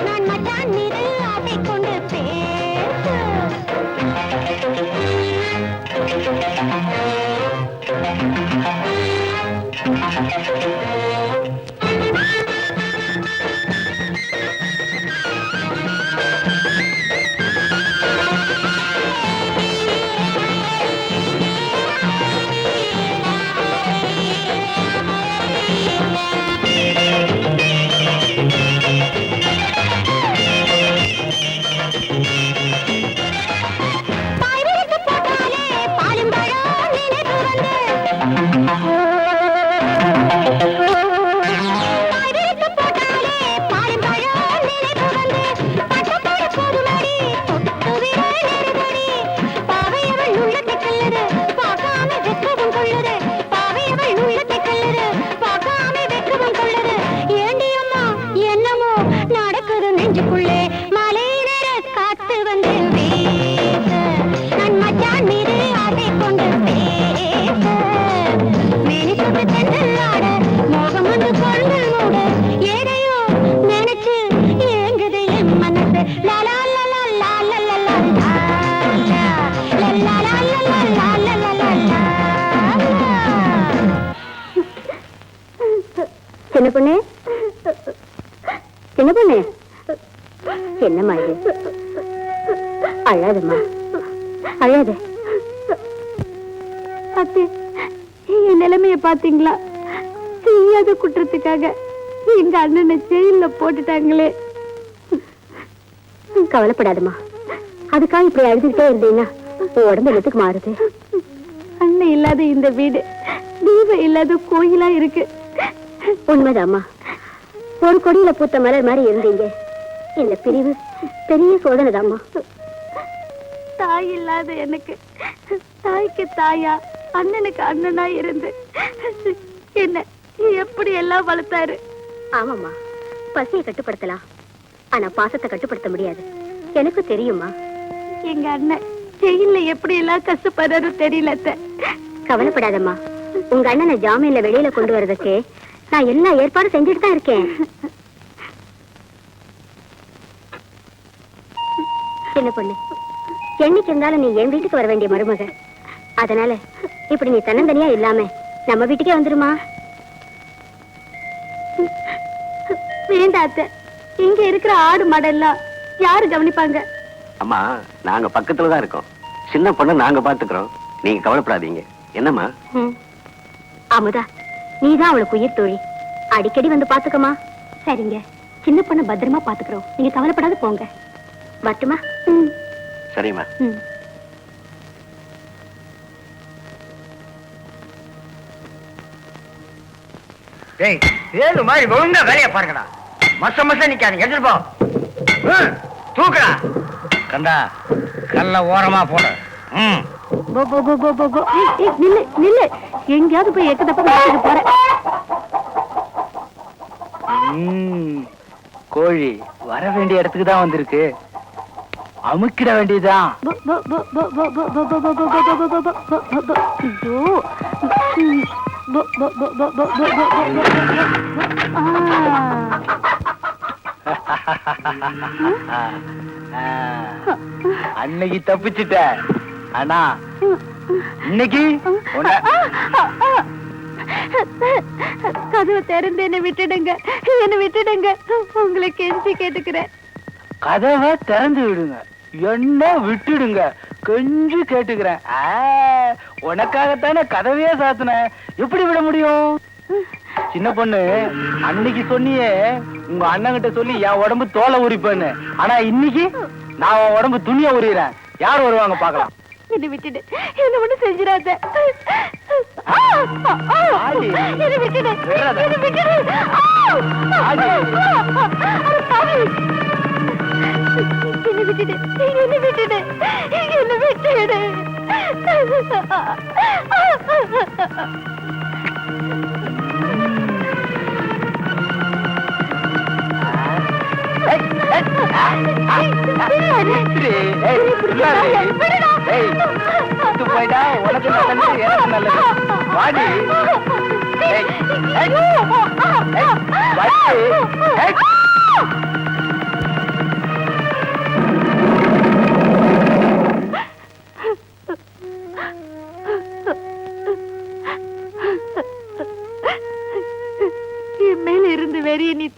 நான் மச்சான் மீது ஆசை கொண்டு பேச. சின்ன பொண்ணு, சின்ன பொண்ணு, என்னம்மா இது? அழாதம்மா, அழாத. அத்தை, என் நிலைமைய பாத்தீங்களா? செய்யாத குற்றத்துக்காக எங்க அண்ணனை ஜெயில போட்டுட்டாங்களே. கவலைப்படாதம்மா, அதுக்காக இப்படி அழுதுகிட்டே இருந்தீங்கன்னா உடம்பு எதுக்கு மாறுது? அண்ணன் இல்லாத இந்த வீடு தீபம் இல்லாத கோயிலா இருக்கு. உண்மைதாம்மா, ஒரு கொடியில பூத்த மலர் மாதிரி இருந்தீங்க. இந்த பிரிவு பெரிய சோதனைதாம்மா. தாய் இல்லாத எனக்கு தாய்க்கு தாயா, அண்ணனுக்கு அண்ணனா இருந்து என்ன எப்படி எல்லாம் வளர்த்தாரு. ஆமாம்மா, பசியை கட்டுப்படுத்தலாம், ஆனா பாசத்தை கட்டுப்படுத்த முடியாது. எனக்கு தெரியுமா, எங்க அண்ணன் ஜெயில எப்படி எல்லாம் கஷ்டப்படுறாரு தெரியல. கவலைப்படாதம்மா, உங்க அண்ணனை ஜாமீன்ல வெளியில கொண்டு வர்றதுக்கு நான் எல்லா ஏற்பாடும் செஞ்சுட்டு தான் இருக்கேன். சின்ன பொண்ணு, என்னைக்கு இருந்தாலும் நீ என் வீட்டுக்கு வர வேண்டிய மருமக. அதனால இப்படி நீ தன்னந்தனியா இல்லாம நம்ம வீட்டுக்கே வந்துருமா? வேண்டாத்த, இங்க இருக்கிற ஆடு மாடெல்லாம் யாரு கவனிப்பாங்க? அம்மா, நாங்க பக்கத்துலதான் இருக்கோம். சின்ன பொண்ணு நாங்க பாத்துக்கிறோம், நீங்க கவலைப்படாதீங்க. என்னம்மா? அமுதா, நீதான் அவளுக்கு உயிர் தோழி, அடிக்கடி வந்து பாத்துக்கமா. சரிங்க, சின்ன பொண்ணு பத்திரமா பாத்துக்கிறோம், நீங்க கவலைப்படாத போங்க. வரட்டுமா? சரிம்மா. ஏய், ஏழு மாதிரி ஒழுங்கா வேலையை பாருங்கடா. மச மச நிக்காதீங்க, எடுத்துட்டு போ. தூக்குடா. கண்டா, கல்ல ஓரமா போட. நில்லு நில்லு, எங்கேயாவது போய் எட்டு தப்ப போறேன். கோழி வர வேண்டிய இடத்துக்கு தான் வந்திருக்கு, அமுக்கிட வேண்டியதுதான். அன்னைக்கு தப்பிச்சுட்ட, ஆனா இன்னைக்கு கதவை திறந்து என்ன விட்டுடுங்க, என்ன விட்டுடுங்க, உங்களை கெஞ்சி கேட்டுக்கிறேன். கதவை திறந்து விடுங்க, என்ன விட்டுடுங்க, கெஞ்சி கேட்டுக்கிறேன். உனக்காகத்தானே கதவையே சாத்தினேன், எப்படி விட முடியும்? சின்ன பொண்ணு, அன்னைக்கு சொன்னியே உங்க அண்ணன் கிட்ட சொல்லி என் உடம்பு தோலை உரிப்பேன்னு, ஆனா இன்னைக்கு நான் உன் உடம்பு துணியை உரிக்கிறேன். யார் வருவாங்க பாக்கலாம். என்ன விட்டுடு, என்ன ஒண்ணு செஞ்சிடாத. என்ன விட்டுடு, என்ன விட்டுடு. என்ன விட்டுடு, என்ன விட்டுடு, என்ன விட்டுடு. போயிட்டா உனக்கு நல்லது, எனக்கு நல்லது. வாடி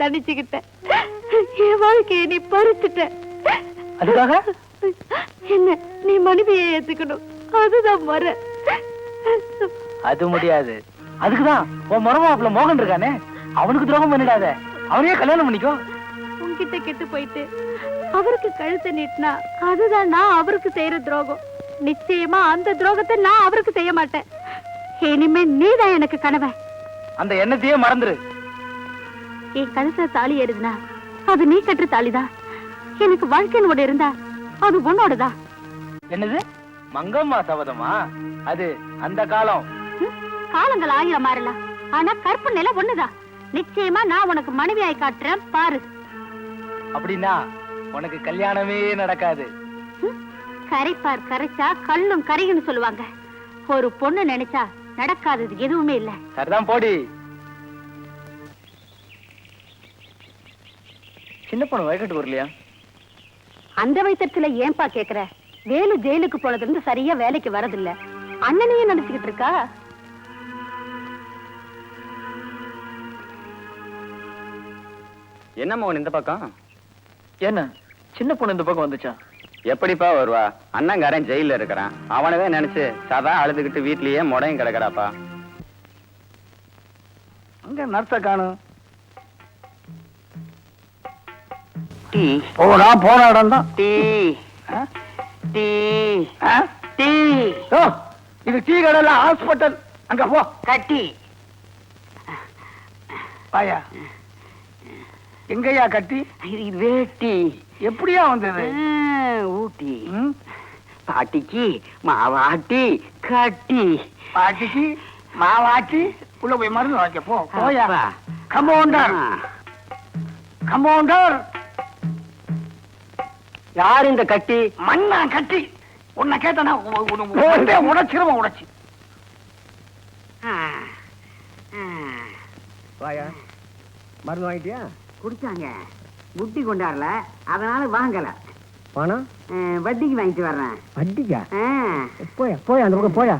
தனிச்சுக்கிட்டேன். என் வாழ்க்கையை நீ பறிச்சுட்ட. அதுக்காக என்ன நீ மனைவியை ஏத்துக்கணும், அதுதான் முறை. அது முடியாது. அதுக்குதான் உன் மருமாப்ல மோகன் இருக்கானே, அவனுக்கு துரோகம் பண்ணிடாத, அவனையே கல்யாணம் பண்ணிக்கோ. உன்கிட்ட கெட்டு போயிட்டு அவருக்கு கழுத்தை நீட்டினா அதுதான் நான் அவருக்கு செய்யற துரோகம். நிச்சயமா அந்த துரோகத்தை நான் அவருக்கு செய்ய மாட்டேன். இனிமே நீதான் எனக்கு கணவன். அந்த எண்ணத்தையே மறந்துரு. என் கழுத்துல தாலி ஏறுதுனா அது நீ கட்டுற தாலிதான். எனக்கு வாழ்க்கைன்னு ஒண்ணு இருந்தா அது உன்னோடதான். என்னது மங்கம்மா சபதமா? அது அந்த காலம். காலங்கள் 1000 மாறலாம், ஆனா கற்பு நிலை ஒண்ணுதான். நிச்சயமா நான் உனக்கு மனைவியாய் காட்டுறேன் பாரு. அப்படின்னா உனக்கு கல்யாணமே நடக்காது. கரைப்பார் கரைச்சா கல்லும் கரைன்னு சொல்லுவாங்க. ஒரு பொண்ணு நினைச்சா நடக்காதது எதுவுமே இல்ல. சரிதான் போடி. சின்ன பொண்ணு வயக்கட்டு வரலையா? அந்த வயசத்துல ஏன்பா கேக்குற? வேலு ஜெயிலுக்கு போனதுல இருந்து சரியா வேலைக்கு வரதில்ல. அண்ணனையே நினைச்சுக்கிட்டு இருக்கா. என்ன மோகன் இந்த பக்கம்? என்ன சின்ன பொண்ணு இந்த பக்கம் வந்துச்சா? எப்படிப்பா வருவா? அண்ணங்காரன் ஜெயில இருக்கிறான். அவனவே நினைச்சு சதா அழுதுகிட்டு வீட்லயே முடையும் கிடக்குறாப்பா. அங்க நர்ஸ காணும். போன இடம் தான். இது டீ கடையில ஹாஸ்பிட்டல். அங்க போ. கட்டி பாயா எங்கயா கட்டி? இது வேட்டி. எப்படியா வந்தது? ஊட்டி பாட்டிக்கு மாவாட்டி கட்டி. பாட்டிக்கு மாவாட்டி உள்ள போய் மருந்து வாங்க போ. போயா கம்பவுண்டர். கம்பவுண்டர் யார் இந்த கட்டி? மண்ணா கட்டி. உன்னை கேட்டனா உடைச்சிருவோம். உடைச்சு வாயா மருந்து வாங்கிட்டியா? குடிச்சாங்க, புட்டி கொண்டாடல, அதனால வாங்கல. பணம் வட்டிக்கு வாங்கிட்டு வர்றேன். வட்டிக்கா? போயா போயா அந்த பக்கம் போயா.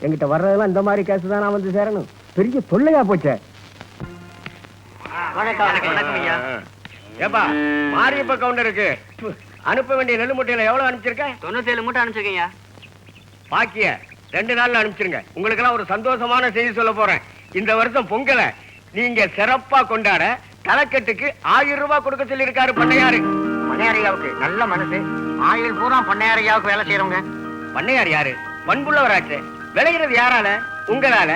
என்கிட்ட வர்றதெல்லாம் இந்த மாதிரி கேஸ் தான் நான் வந்து சேரணும். பெரிய தொல்லையா போச்சே. ஏப்பா மாரியப்ப கவுண்டருக்கு அனுப்ப வேண்டிய நெல் மூட்டையில எவ்வளவு அனுப்பிச்சிருக்க? 97 மூட்டை அனுப்பிச்சிருக்கீங்க. பாக்கிய 2 நாள்ல அனுப்பிச்சிருங்க. உங்களுக்கு எல்லாம் ஒரு சந்தோஷமான செய்தி சொல்ல போறேன். இந்த வருஷம் பொங்கலை நீங்க சிறப்பா கொண்டாட தலைக்கட்டுக்கு 1000 ரூபாய் கொடுக்க சொல்லி இருக்காரு பண்ணையாரு. பண்ணையாரியாவுக்கு நல்ல மனசு. ஆயுள் பூரா பண்ணையாரியாவுக்கு வேலை செய்யறவங்க. பண்ணையார் யாரு? பண்புள்ளவராச்சு. விளைகிறது யாரால? உங்களால.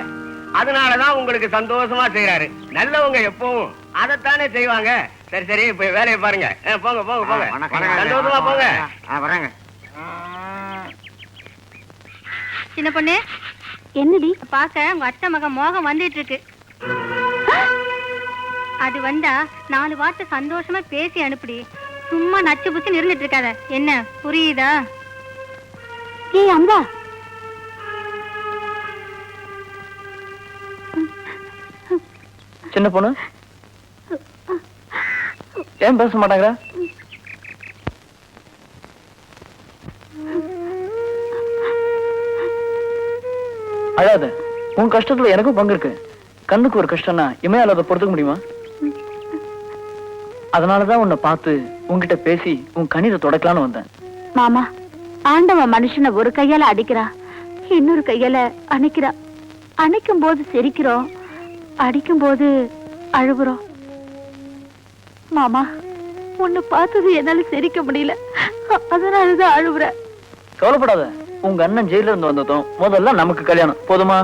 அதனாலதான் உங்களுக்கு சந்தோஷமா செய்யறாரு. நல்லவங்க எப்பவும் அதைத்தானே செய்வாங்க. சரி சரி இப்ப வேலையை பாருங்க. போங்க போங்க போங்க. சந்தோஷமா போங்க. வரேங்க. சின்ன பொண்ணு என்னடி பாக்க உங்க அத்தை மகன் மோகம் வந்துட்டு இருக்கு. அது வந்தா 4 வார்த்தை சந்தோஷமா பேசி அனுப்புடி. சும்மா நச்சு புச்சு இருந்துட்டு இருக்காத. என்ன புரியுதா? ஏய் அம்பா, சின்ன பொண்ணு ஏன் பேச மாட்டாங்க? அழாத. உன் கஷ்டத்துல எனக்கும் பங்கு இருக்கு. கண்ணுக்கு ஒரு கஷ்டம்னா இமையால பொறுத்துக்க முடியுமா? அதனாலதான் உன்னை பார்த்து உன்கிட்ட பேசி உன் கண்ணீரை தொடக்கலான்னு வந்தேன். மாமா, ஆண்டவன் மனுஷனை ஒரு கையால அடிக்கிறா, இன்னொரு கையால அணைக்கிறா. அணைக்கும் போது சிரிக்கிறோம், அடிக்கும் போது அழுகுறோம். மாமா, உன்னை பார்த்தது என்னால சிரிக்க முடியல, அதனாலதான் அழுகுற. கவலைப்படாத. உங்க அண்ணன் ஜெயில இருந்து வந்ததும் முதல்ல நமக்கு கல்யாணம். போதுமா?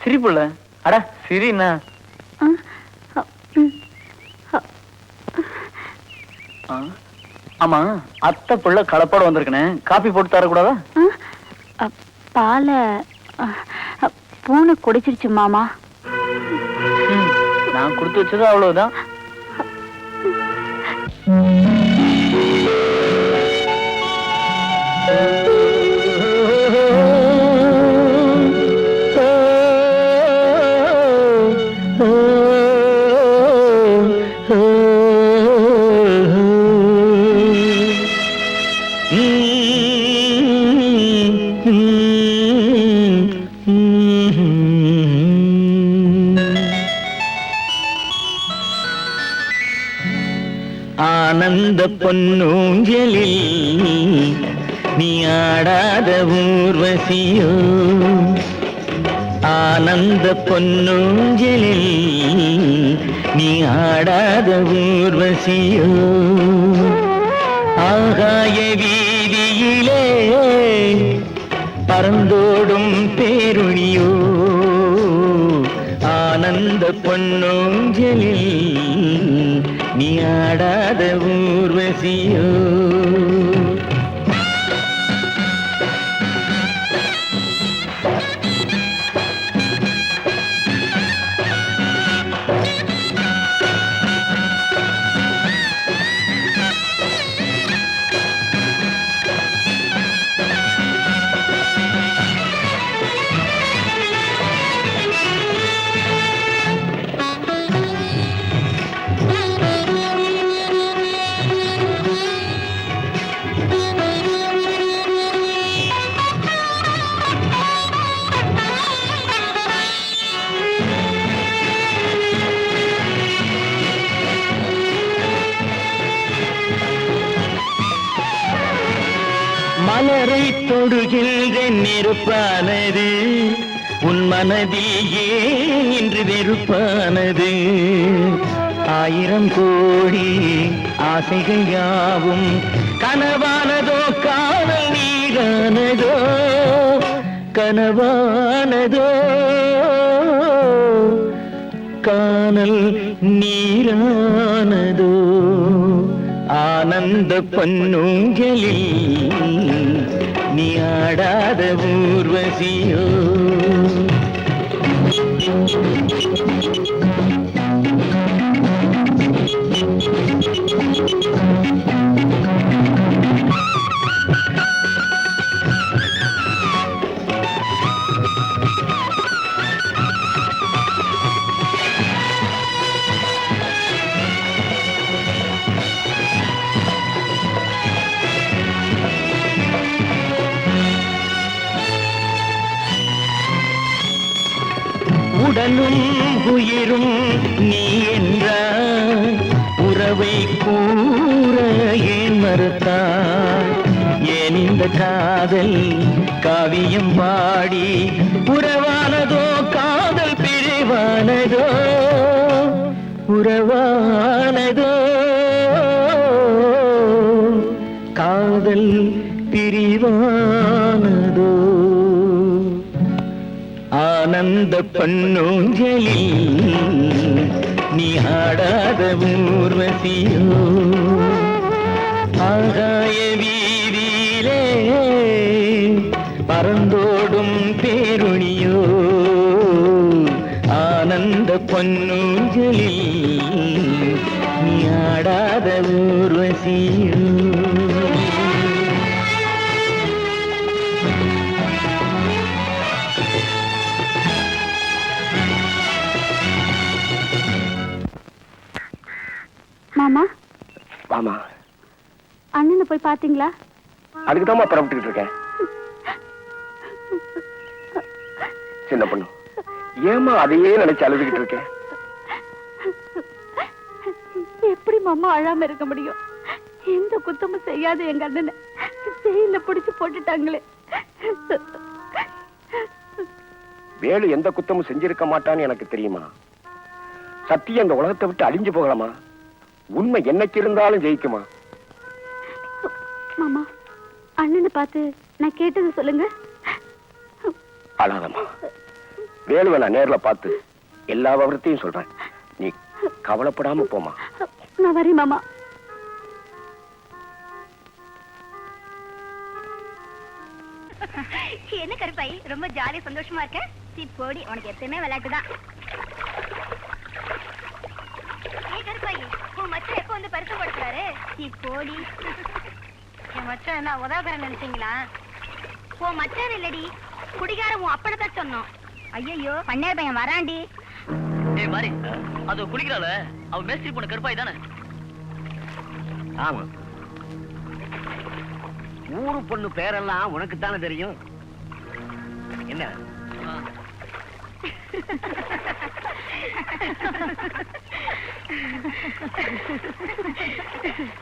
சிரிப்புள்ள. அட சிரினா. ஆமா, அத்தை புள்ள கலப்போட வந்திருக்கனே, காப்பி போட்டு தரக்கூடாதா? பால பூனை குடிச்சிருச்சு மாமா. நான் கொடுத்து வச்சது அவ்வளவுதான். ஆனந்த பொன்னூஞ்சலில் நீ ஆடாத ஊர்வசியோ ஆனந்த பொன்னூஞ்சலில் நீ ஆடாத ஊர்வசியோ ஆகாய வீதியிலே பறந்தோடும் பேருணியோ ஆனந்த பொன்னூஞ்சலில் நீ ஆடாத ஊர்வசியோ மலரை தொடுகின்ற நெருப்பானது உன் மனதில் ஏன் இன்று வெறுப்பானது ஆயிரம் கோடி ஆசைகள் யாவும் கனவானதோ காதல் நீரானதோ கனவானதோ காணல் நீரானதோ ஆனந்த பொன்னூஞ்சலில் நீ ஆடாத ஊர்வசியோ உடலும் உயிரும் நீ என்றாய் உறவை கூற ஏன் மறுத்தாய் ஏன் இந்த காதல் காவியம் பாடி உறவானதோ காதல் பிரிவானதோ உறவானதோ காதல் பிரிவானதோ ஆனந்த பொன்னூஞ்சலில் நீ ஆடாத ஊர்வசியோ ஆகாய வீதியிலே பறந்தோடும் பேருணியோ ஆனந்த பொன்னூஞ்சலில் நீ ஆடாத ஊர்வசியோ மாமா வாமா அண்ணனை போய் பாத்தீங்களா? அதுக்குதாம்மா புறப்பட்டுக்கிட்டு இருக்கேன். சின்ன பொண்ணு, ஏமா அதையே நினைச்சு அழுதுகிட்டு இருக்கேன்? எப்படி மாமா அழாம இருக்க முடியும்? எந்த குத்தமும் செய்யாத எங்க அண்ணனை ஜெயில பிடிச்சு போட்டுட்டாங்களே. வேலு எந்த குத்தமும் செஞ்சிருக்க மாட்டான்னு எனக்கு தெரியுமா. சத்தியம் இந்த உலகத்தை விட்டு அழிஞ்சு போகலாமா? உண்மை என்னைக்கு இருந்தாலும் ஜெயிக்குமா? மாமா, அண்ணனை பார்த்து நான் கேட்டது சொல்லுங்க. அழாதம்மா, வேலுவை நான் நேர்ல பார்த்து எல்லா விவரத்தையும் சொல்றேன். நீ கவலைப்படாம போமா. நான் வரேன் மாமா. என்ன கருப்பாய், ரொம்ப ஜாலியா சந்தோஷமா இருக்க? போடி, உனக்கு எப்பயுமே விளையாட்டுதான். கருப்பாய், உன் மச்சான் எப்ப வந்து பரிசு கொடுக்குறாரு? போடி. என் மச்சான் என்ன உதவகரன் நினைச்சீங்களா? உன் மச்சான் இல்லடி, குடிகார உன் அப்படத்தான் சொன்னோம். ஐயோ, பண்ணையார் பையன் வராண்டி. ஏய் மாரி, அது குளிக்கிறாள, அவ மேஸ்திரி போன கருப்பாய் தானே? ஆமா. ஊரு பொண்ணு பேரெல்லாம் உனக்கு தானே தெரியும். என்ன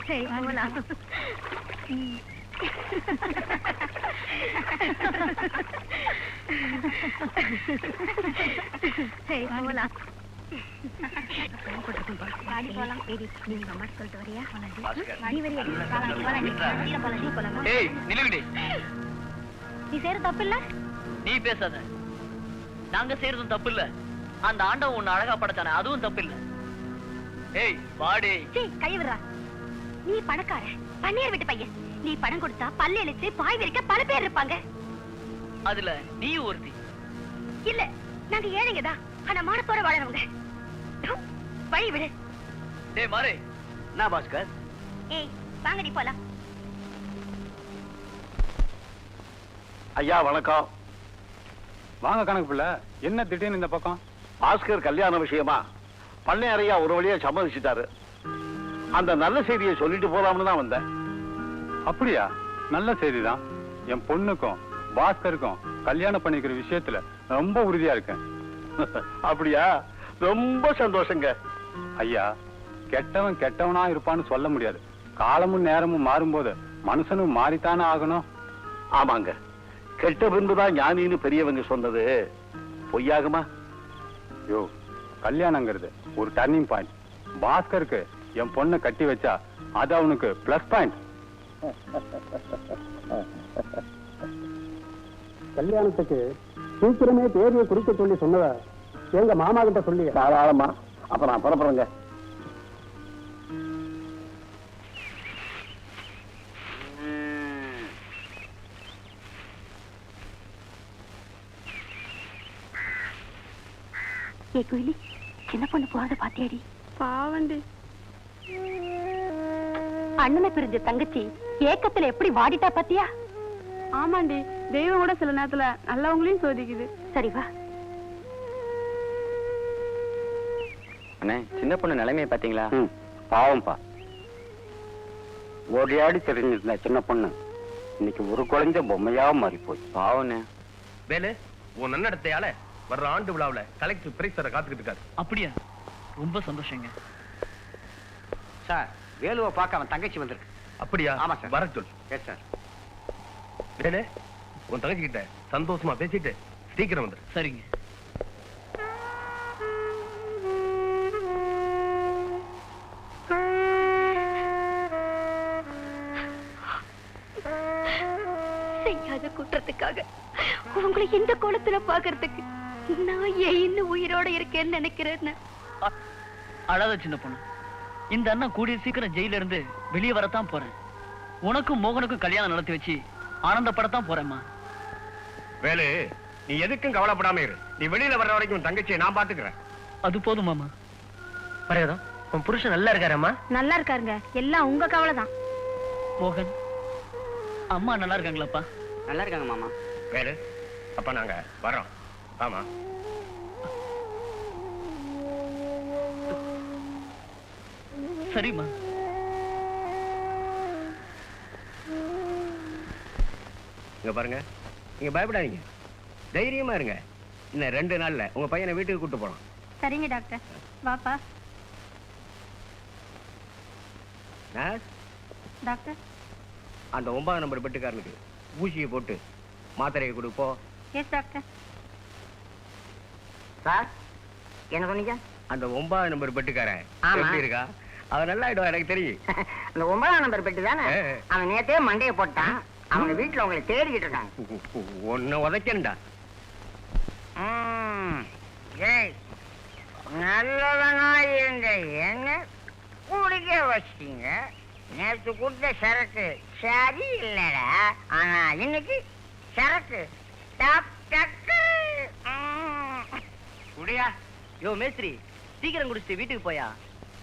சரி போலாம். சரி போலாம். வாடி போலாம். நீங்க அம்மா சொல்லிட்டு வரியா? வாடி வரியா? ஏய் நிலுவிடி, நீ செய்யற தப்பு இல்ல. நீ பேசாத. நாங்க செய்யறதும் தப்பு இல்ல, அந்த ஆண்டவன் உன்னை அழகா படைச்சானே அதுவும் தப்பு இல்ல. ஏய் வாடி. கை விடுறா. நீ பணக்கார பன்னீர் வீட்டு பையன். நீ பணம் கொடுத்தா பல்லு இழிச்சு பாய் விரிக்க பல பேர் இருப்பாங்க. அதுல நீயும் ஒருத்தி. இல்ல நாங்க ஏழைங்கதான், ஆனா மானத்தோட வாழறவங்க. வழி விடு. டேய் மாறே. என்ன பாஸ்கர்? ஏய் வாங்கடி போலாம். ஐயா வணக்கம். வாங்க கணக்கு பிள்ளை, என்ன திடீர்னு இந்த பக்கம்? பாஸ்கர் கல்யாண விஷயமா பண்ணையாரையா ஒரு வழியா சம்மதிச்சுட்டாரு. அந்த நல்ல செய்தியை சொல்லிட்டு போலாம்னு தான் வந்தேன். அப்படியா? நல்ல செய்திதான். என் பொண்ணுக்கும் பாஸ்கருக்கும் கல்யாணம் பண்ணிக்கிற விஷயத்துல ரொம்ப உறுதியா இருக்கேன். அப்படியா? ரொம்ப சந்தோஷங்க. ஐயா, கெட்டவன் கெட்டவனா இருப்பான்னு சொல்ல முடியாது. காலமும் நேரமும் மாறும்போது மனுஷனும் மாறித்தானே ஆகணும். ஆமாங்க, கெட்ட பின்புதான் ஞானின்னு பெரியவங்க சொன்னது பொய்யாகுமா? யோ, கல்யாணங்கிறது ஒரு டர்னிங் பாயிண்ட். பாஸ்கருக்கு என் பொண்ணை கட்டி வச்சா அது அவனுக்கு பிளஸ் பாயிண்ட். கல்யாணத்துக்கு சீக்கிரமே தேதியை குறிக்க சொல்லி சொன்னத எங்க மாமா கிட்ட சொல்லி தாராளமா. அப்ப நான் புறப்படுறேங்க. ஏ குயிலி, சின்ன பொண்ணு போறத பாத்தியாடி? பாவண்டி. அண்ணனை பிரிஞ்ச தங்கச்சி ஏக்கத்துல எப்படி வாடிட்டா பாத்தியா? ஆமாண்டி, தெய்வம் கூட சில நேரத்துல நல்லவங்களையும் சோதிக்குது. சரி வா. அண்ணே, சின்ன பொண்ணு நிலைமையை பாத்தீங்களா? பாவம்பா. ஓடியாடி தெரிஞ்சிருந்த சின்ன பொண்ணு இன்னைக்கு ஒரு குழந்தை பொம்மையா மாறி போய் பாவண்ணே. வேலு, உன் நன்னடத்தையால வர்ற ஆண்டு விழாவுல கலெக்டர் பிரைஸ் காத்துக்கிட்டு இருக்காரு. அப்படியா? ரொம்ப சந்தோஷங்க சார். வேலுவை பார்க்க அவன் தங்கச்சி வந்திருக்கு. அப்படியா? ஆமா சார். வர சொல். Yes sir. வேலு, உன் தங்கச்சி கிட்ட சந்தோஷமா பேசிட்டு சீக்கிரம் வந்துரு. சரிங்க. செய்யாத குற்றத்துக்காக உங்களை இந்த கோலத்துல பாக்குறதுக்கு நான் ஏன் இன்னும் உயிரோட இருக்கேன்னு நினைக்கிறேன்னு. அழாத சின்ன பொண்ணு. இந்த அண்ணன் கூடிய சீக்கிரம் ஜெயில இருந்து வெளியே வரத்தான் போறேன். உனக்கும் மோகனுக்கும் கல்யாணம் நடத்தி வச்சு ஆனந்தப்படத்தான் போறேம்மா. வேலு, நீ எதுக்கும் கவலைப்படாம இரு. நீ வெளியில வர்ற வரைக்கும் உன் தங்கச்சியை நான் பாத்துக்கிறேன். அது போதும் மாமா. மரியாதம், உன் புருஷன் நல்லா இருக்காரம்மா? நல்லா இருக்காருங்க. எல்லாம் உங்க கவலைதான். மோகன், அம்மா நல்லா இருக்காங்களாப்பா? நல்லா இருக்காங்க மாமா. வேலு, அப்ப நாங்க வரோம். ஆமா. சரிம்மா. இங்க பாருங்க, நீங்க பயப்படாதீங்க, தைரியமா இருங்க. இன்னும் 2 நாள்ல உங்க பையனை வீட்டுக்கு கூட்டு போலாம். சரிங்க டாக்டர். வாப்பா. டாக்டர், அந்த 9 நம்பர் பெட்டுக்காரனுக்கு ஊசியை போட்டு மாத்திரையை கொடுப்போ. Yes doctor. சார், என்ன சொன்னீங்க? அந்த 9 நம்பர் பெட்டுக்காரன் ஆமா. எப்படி இருக்கா? அவன் நல்லா ஆயிடுவா, எனக்கு தெரியும். அந்த 9ஆம் நம்பர் பெட்டு தானே? அவன் நேத்தே மண்டையை போட்டான். அவங்க வீட்டுல உங்களை தேடிக்கிட்டு இருக்காங்க. ஒன்னு உதைக்கண்டா. நல்லவனா இருந்த என்ன குடிக்க வச்சிட்டீங்க. நேற்று கொடுத்த சரக்கு சரி இல்லடா, ஆனா இன்னைக்கு சரக்கு டக் டக்கு. குடியா? யோ மேஸ்திரி, சீக்கிரம் குடிச்சிட்டு வீட்டுக்கு போயா.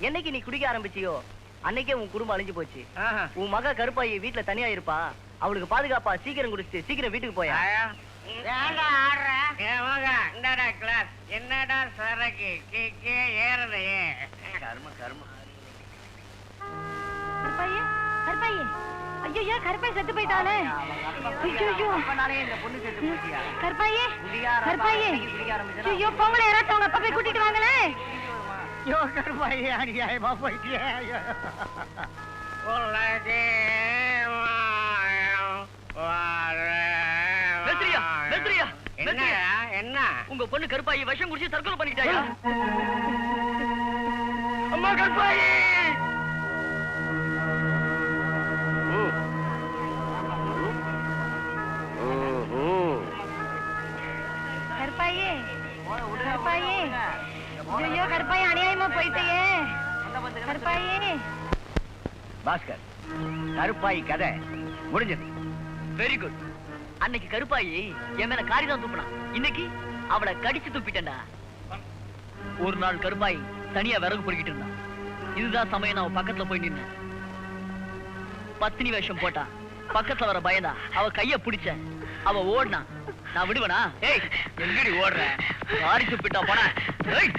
என்னைக்கு நீ குடிக்க ஆரம்பிச்சியோ அன்னைக்கே உன் குடும்பம் அழிஞ்சு போச்சு. உன் மக கருப்பாயி வீட்டுல தனியா இருப்பா. அவளுக்கு பாதுகாப்பா சீக்கிரம் குடிச்சிட்டு சீக்கிரம் வீட்டுக்கு போயா. என்னடா கிளாஸ், என்னடா சரக்கு ஏறதையே. கர்ம கர்ம. கருப்பாயே, கருப்பாயே. ஐயோ, கருப்பாய் செத்து போயிட்டாளே. ஐயோ, இந்த பொண்ணு செத்து போச்சியா? கருப்பாயே, கருப்பாயே. ஐயோ, பொங்கலை யாராச்சும் உங்க அப்பா போய் கூட்டிட்டு வாங்களே. யோ கருப்பாயி அநியாயமா போயிட்டியே. என்ன உங்க பொண்ணு கருப்பாயி விஷம் குடிச்சு தற்கொலை பண்ணிட்டாயா? அம்மா கருப்பாயி! கருப்பாயே கருப்பாயே ஐயோ கருப்பாயே அநியாயமா போயிட்டே. கருப்பாயே பாஸ்கர், கருப்பாயி கதை முடிஞ்சது. Very good. அன்னைக்கு கருப்பாயி என் மேல காரி தான் துப்பினான். இன்னைக்கு அவளை கடிச்சு துப்பிட்டேன்டா. ஒரு நாள் கருப்பாயி தனியா விறகு பொறுக்கிட்டு இருந்தான். இதுதான் சமயம் நான் பக்கத்துல போய் நின்னேன். பத்தினி வேஷம் போட்டா. பக்கத்துல வர பயந்தா அவ கைய பிடிச்ச. அவ ஓடினா. நான் விடுவனா? ஏய் எங்கடி ஓடுற? காரி துப்பிட்டா போனா. ஏய்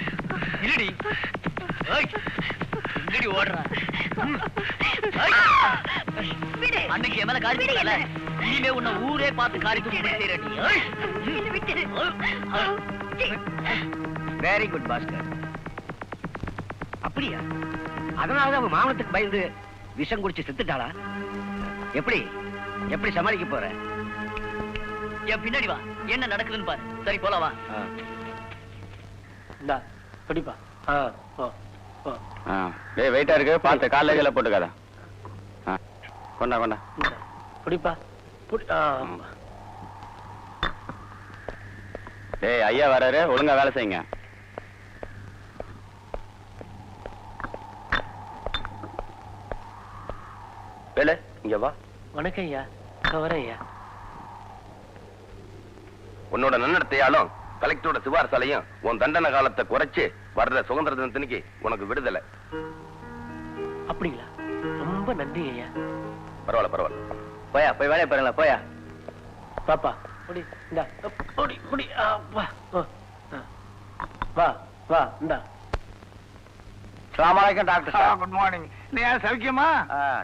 இல்லடி. ஏய் எங்கடி ஓடுற? அன்னைக்கு என் மேல காரி துப்பிட்டல. இனிமே உன்னை ஊரே பார்த்து காரி துப்பி செய்யறடி. Very good Bhaskar. அப்படியா? அதனாலதான் அவன் மாமனத்துக்கு பயந்து விஷம் குடிச்சு செத்துட்டாளா? எப்படி எப்படி சமாளிக்க போற? என் பின்னாடி வா, என்ன நடக்குதுன்னு பாரு. சரி போலவா? பிடிப்பா. டேய் வெயிட்டா இருக்கு, பார்த்து காலைல கீழே போட்டுக்காத. கொண்டா கொண்டா பிடிப்பா. டேய் ஐயா வராரு, ஒழுங்கா வேலை செய்யுங்க. வேலை இங்க வா. வணக்கம் ஐயா. வரேன் ஐயா. உன்னோட நன்னடத்தையாலும் கலெக்டரோட சிபாரசாலையும் உன் தண்டனை காலத்தை குறைச்சு வர்ற சுதந்திர தினத்தன்னைக்கு உனக்கு விடுதலை. அப்படிங்களா? ரொம்ப நன்றி ஐயா. பரவாயில்ல பரவாயில்ல. போயா போய் வேலையை பாருங்களா. போயா பாப்பா புடி. இந்தா புடி புடி. வா வா வா. இந்தா. அஸ்ஸலாமு டாக்டர் சார். Good morning. நீ சௌக்கியமா?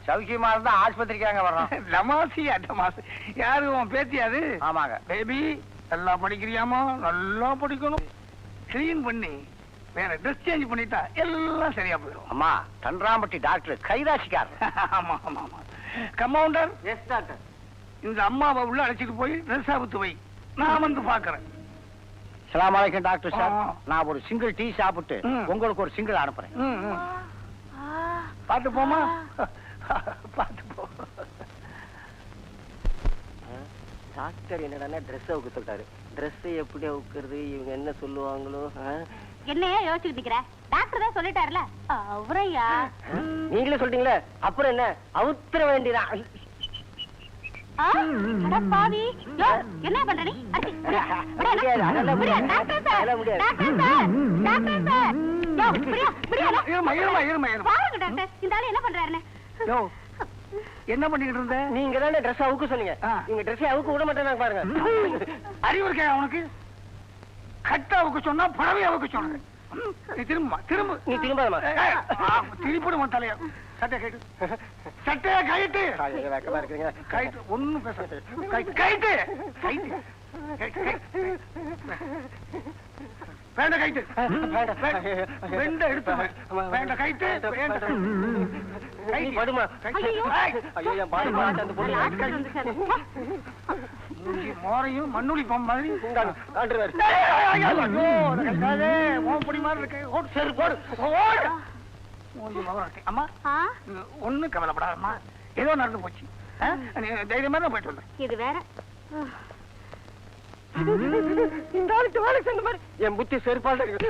சௌக்கியமா இருந்தா ஆஸ்பத்திரிக்காங்க வர்றோம். லமாசி அட்டமாசி. யாரு உன் பேத்தியாது? ஆமாங்க. பேபி நல்லா படிக்கிறியாமா? நல்லா படிக்கணும். கிளீன் பண்ணி வேற ட்ரெஸ் சேஞ்ச் பண்ணிட்டா எல்லாம் சரியா போயிடும். அம்மா தன்றாம்பட்டி டாக்டர் கைராசிக்கார். ஆமா ஆமா ஆமா. கம்பவுண்டர். Yes doctor. இந்த அம்மாவை உள்ள அழைச்சிட்டு போய் ட்ரெஸ் ஆபத்து வை. நான் வந்து பாக்குறேன். அஸ்ஸலாமு அலைக்கும் டாக்டர் சார். நான் ஒரு சிங்கிள் டீ சாப்பிட்டு உங்களுக்கு ஒரு சிங்கிள் அனுப்புறேன். பாத்து போமா. பாத்து போ. டாக்டர் என்னடா ட்ரெஸ் அவுக்க சொல்லிட்டாரு. ட்ரெஸ் எப்படி அவுக்குறது? இவங்க என்ன சொல்லுவாங்களோ? என்னையா யோசிச்சுட்டு நிக்கிற? டாக்டர் தான் சொல்லிட்டாருல. அவரையா நீங்களே சொல்றீங்களே, அப்புறம் என்ன அவுத்துற வேண்டியதான். பாவி என்ன பண்ற நீ? என்ன பண்றாருன்னு என்ன பண்ணிக்கிட்டு இருந்த? நீங்க தானே ட்ரெஸ் அவுக்கு சொன்னீங்க. நீங்க ட்ரெஸ் அவுக்கு விட மாட்டேன் பாருங்க. அறிவு இருக்கா உனக்கு? கட்ட அவுக்கு சொன்னா பறவை அவுக்கு சொன்ன. நீ திரும்ப திரும்ப. நீ திரும்ப திருப்பிடு உன் தலைய. சட்டையை கைட்டு. சட்டையை கைட்டு. வேக்கமா இருக்கிறீங்க. கைட்டு. ஒண்ணும் பேச. கைட்டு கைட்டு கைட்டு. வேண்ட கைட்டு. வேண்ட எடுத்து. வேண்ட கைட்டு. படுமா. ஐயோ என் பாடி பாட்டு அந்த பொண்ணு மோரையும் மண்ணுளி பம் மாதிரி அம்மா. ஒண்ணு கவலைப்படாதம்மா. ஏதோ நடந்து போச்சு. தைரியமா தான் போயிட்டு வந்தேன். இது வேற. இந்த ஆளுக்கு வேலை செஞ்ச மாதிரி என் புத்தி செருப்பால் இருக்கு.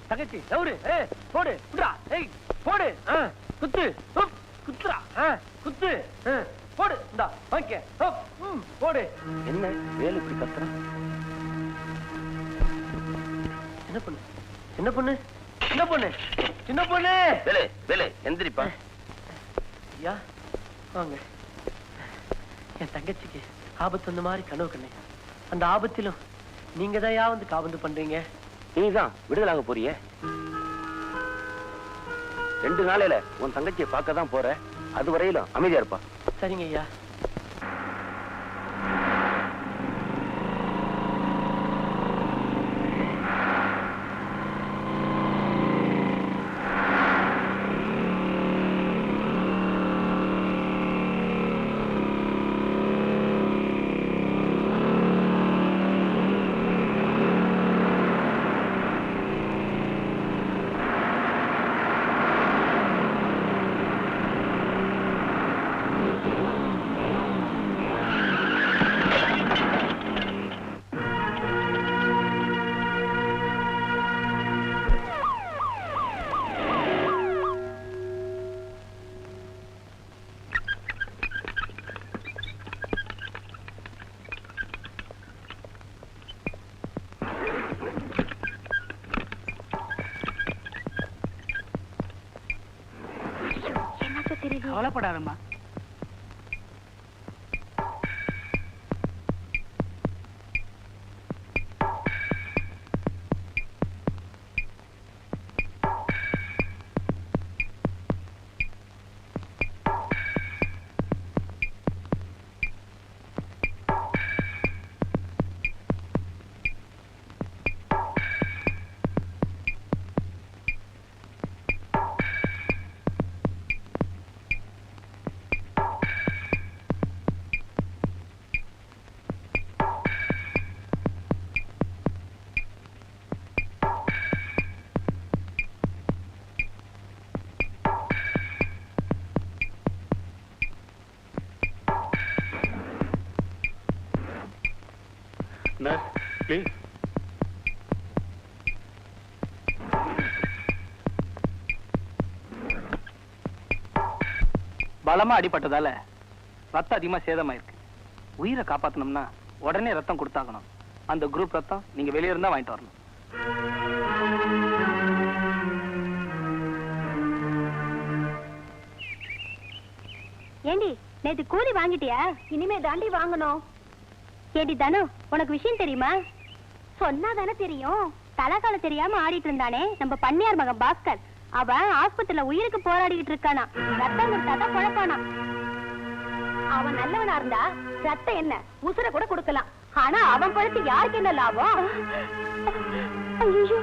தங்கச்சி தவறு போடு குடுறா ஏய் போடு குத்து குத்துறா குத்து போடு இந்தா ஓகே போடு என்ன வேலு இப்படி கத்துறான் என்ன பண்ணு சின்ன பொண்ணு சின்ன பொண்ணு சின்ன பொண்ணு வேலு வேலு எந்திரிப்பா ஐயா வாங்க என் தங்கச்சிக்கு ஆபத்து வந்த மாதிரி கனவு கண்ணே அந்த ஆபத்திலும் நீங்க தான் வந்து காபந்து பண்றீங்க நீதான் விடுதலாக போறிய 2 நாளையில உன் தங்கச்சியை பார்க்க தான் போற அது வரையிலும் அமைதியா இருப்பா சரிங்க ஐயா கவலைப்படாதம்மா Nurse, please. பலமா அடிபட்டதால ரத்தம் அதிகமா சேதமாயிருக்கு உயிரை காப்பாத்தணும்னா உடனே ரத்தம் கொடுத்தாகணும் அந்த குரூப் ரத்தம் நீங்க வெளியே இருந்தா வாங்கிட்டு வரணும் ஏண்டி நேத்து கூலி வாங்கிட்டியா இனிமே தாண்டி வாங்கணும் ஏடி தானு உனக்கு விஷயம் தெரியுமா சொன்னா தானே தெரியும் தலகால தெரியாம ஆடிட்டு இருந்தானே நம்ம பண்ணையார் மகன் பாஸ்கர் அவன் ஆஸ்பத்திரியில உயிருக்கு போராடிட்டு இருக்கானா ரத்தம் கொடுத்தாதான் குழப்பானா அவன் நல்லவனா இருந்தா ரத்தம் என்ன உசுர கூட கொடுக்கலாம் ஆனா அவன் பழத்து யாருக்கு என்ன லாபம் ஐயோ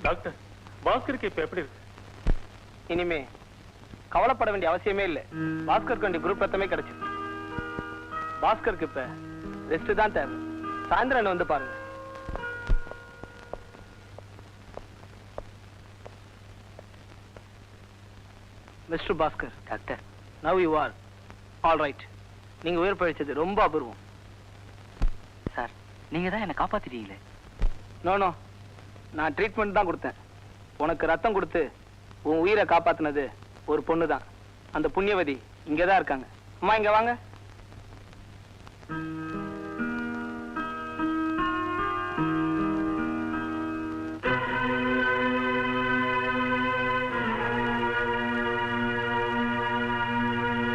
டாக்டர், பாஸ்கருக்கு இப்ப எப்படி இருக்கு? இனிமே கவலைப்பட வேண்டிய அவசியமே இல்லை. பாஸ்கருக்கு வேண்டிய குரூப் ரத்தமே கிடைச்சிருக்கு. பாஸ்கருக்கு இப்ப ரெஸ்ட் தான் தேவை. சாயந்தரம் வந்து பாருங்க. Mister Bhaskar. Doctor, now you are all right. நீங்க உயிர் பழிச்சது ரொம்ப அபூர்வம். சார், நீங்க தான் என்ன காப்பாத்திட்டீங்களே. நோ நோ, நான் ட்ரீட்மெண்ட் தான் கொடுத்தேன். உனக்கு ரத்தம் கொடுத்து உன் உயிரை காப்பாத்தினது ஒரு பொண்ணு தான். அந்த புண்ணியவதி இங்கதான் இருக்காங்க. அம்மா இங்க வாங்க.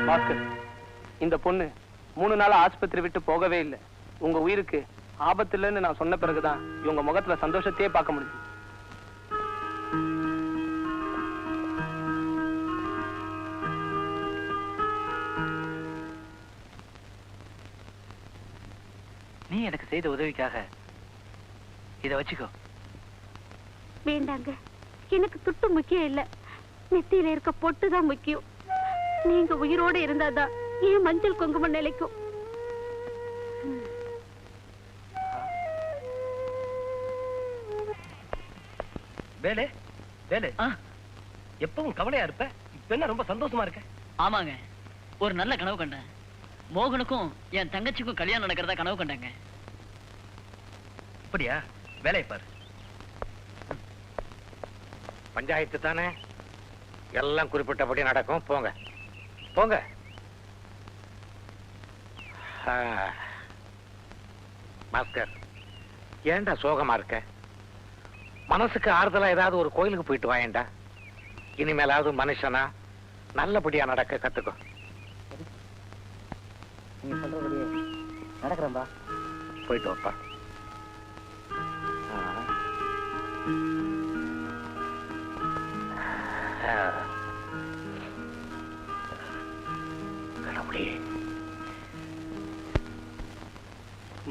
பாஸ்கர், இந்த பொண்ணு 3 நாளா ஆஸ்பத்திரி விட்டு போகவே இல்லை. உங்க உயிருக்கு ஆபத்து இல்லைன்னு நான் சொன்ன பிறகுதான் இவங்க முகத்துல சந்தோஷத்தையே பார்க்க முடியுது. நீ எனக்கு செய்த உதவிக்காக இதை வச்சுக்கோ. வேண்டாங்க, எனக்கு துட்டு முக்கியம் இல்ல, நெத்தியில இருக்க பொட்டு தான் முக்கியம். நீங்க உயிரோட இருந்தாதான் ஏன் மஞ்சள் குங்குமம் நிலைக்கும். வேலு, வேலு, எப்பவும் கவலையா இருப்ப, இப்ப என்ன ரொம்ப சந்தோஷமா இருக்க? ஆமாங்க, ஒரு நல்ல கனவு கண்டேன். மோகனுக்கும் என் தங்கச்சிக்கும் கல்யாணம் நடக்கிறதா கனவு கண்டாங்க. அப்படியா? வேலையை பாரு. பஞ்சாயத்து தானே, எல்லாம் குறிப்பிட்டபடி நடக்கும். போங்க போங்க. பாஸ்கர், ஏன்டா சோகமா இருக்க? மனசுக்கு ஆறுதலா ஏதாவது ஒரு கோயிலுக்கு போயிட்டு வாயேண்டா. இனிமேலாவது மனுஷனா நல்லபடியா நடக்க கத்துக்கோ. நீ சொல்றபடியே நடக்கிறேன்பா. போயிட்டு வாப்பா.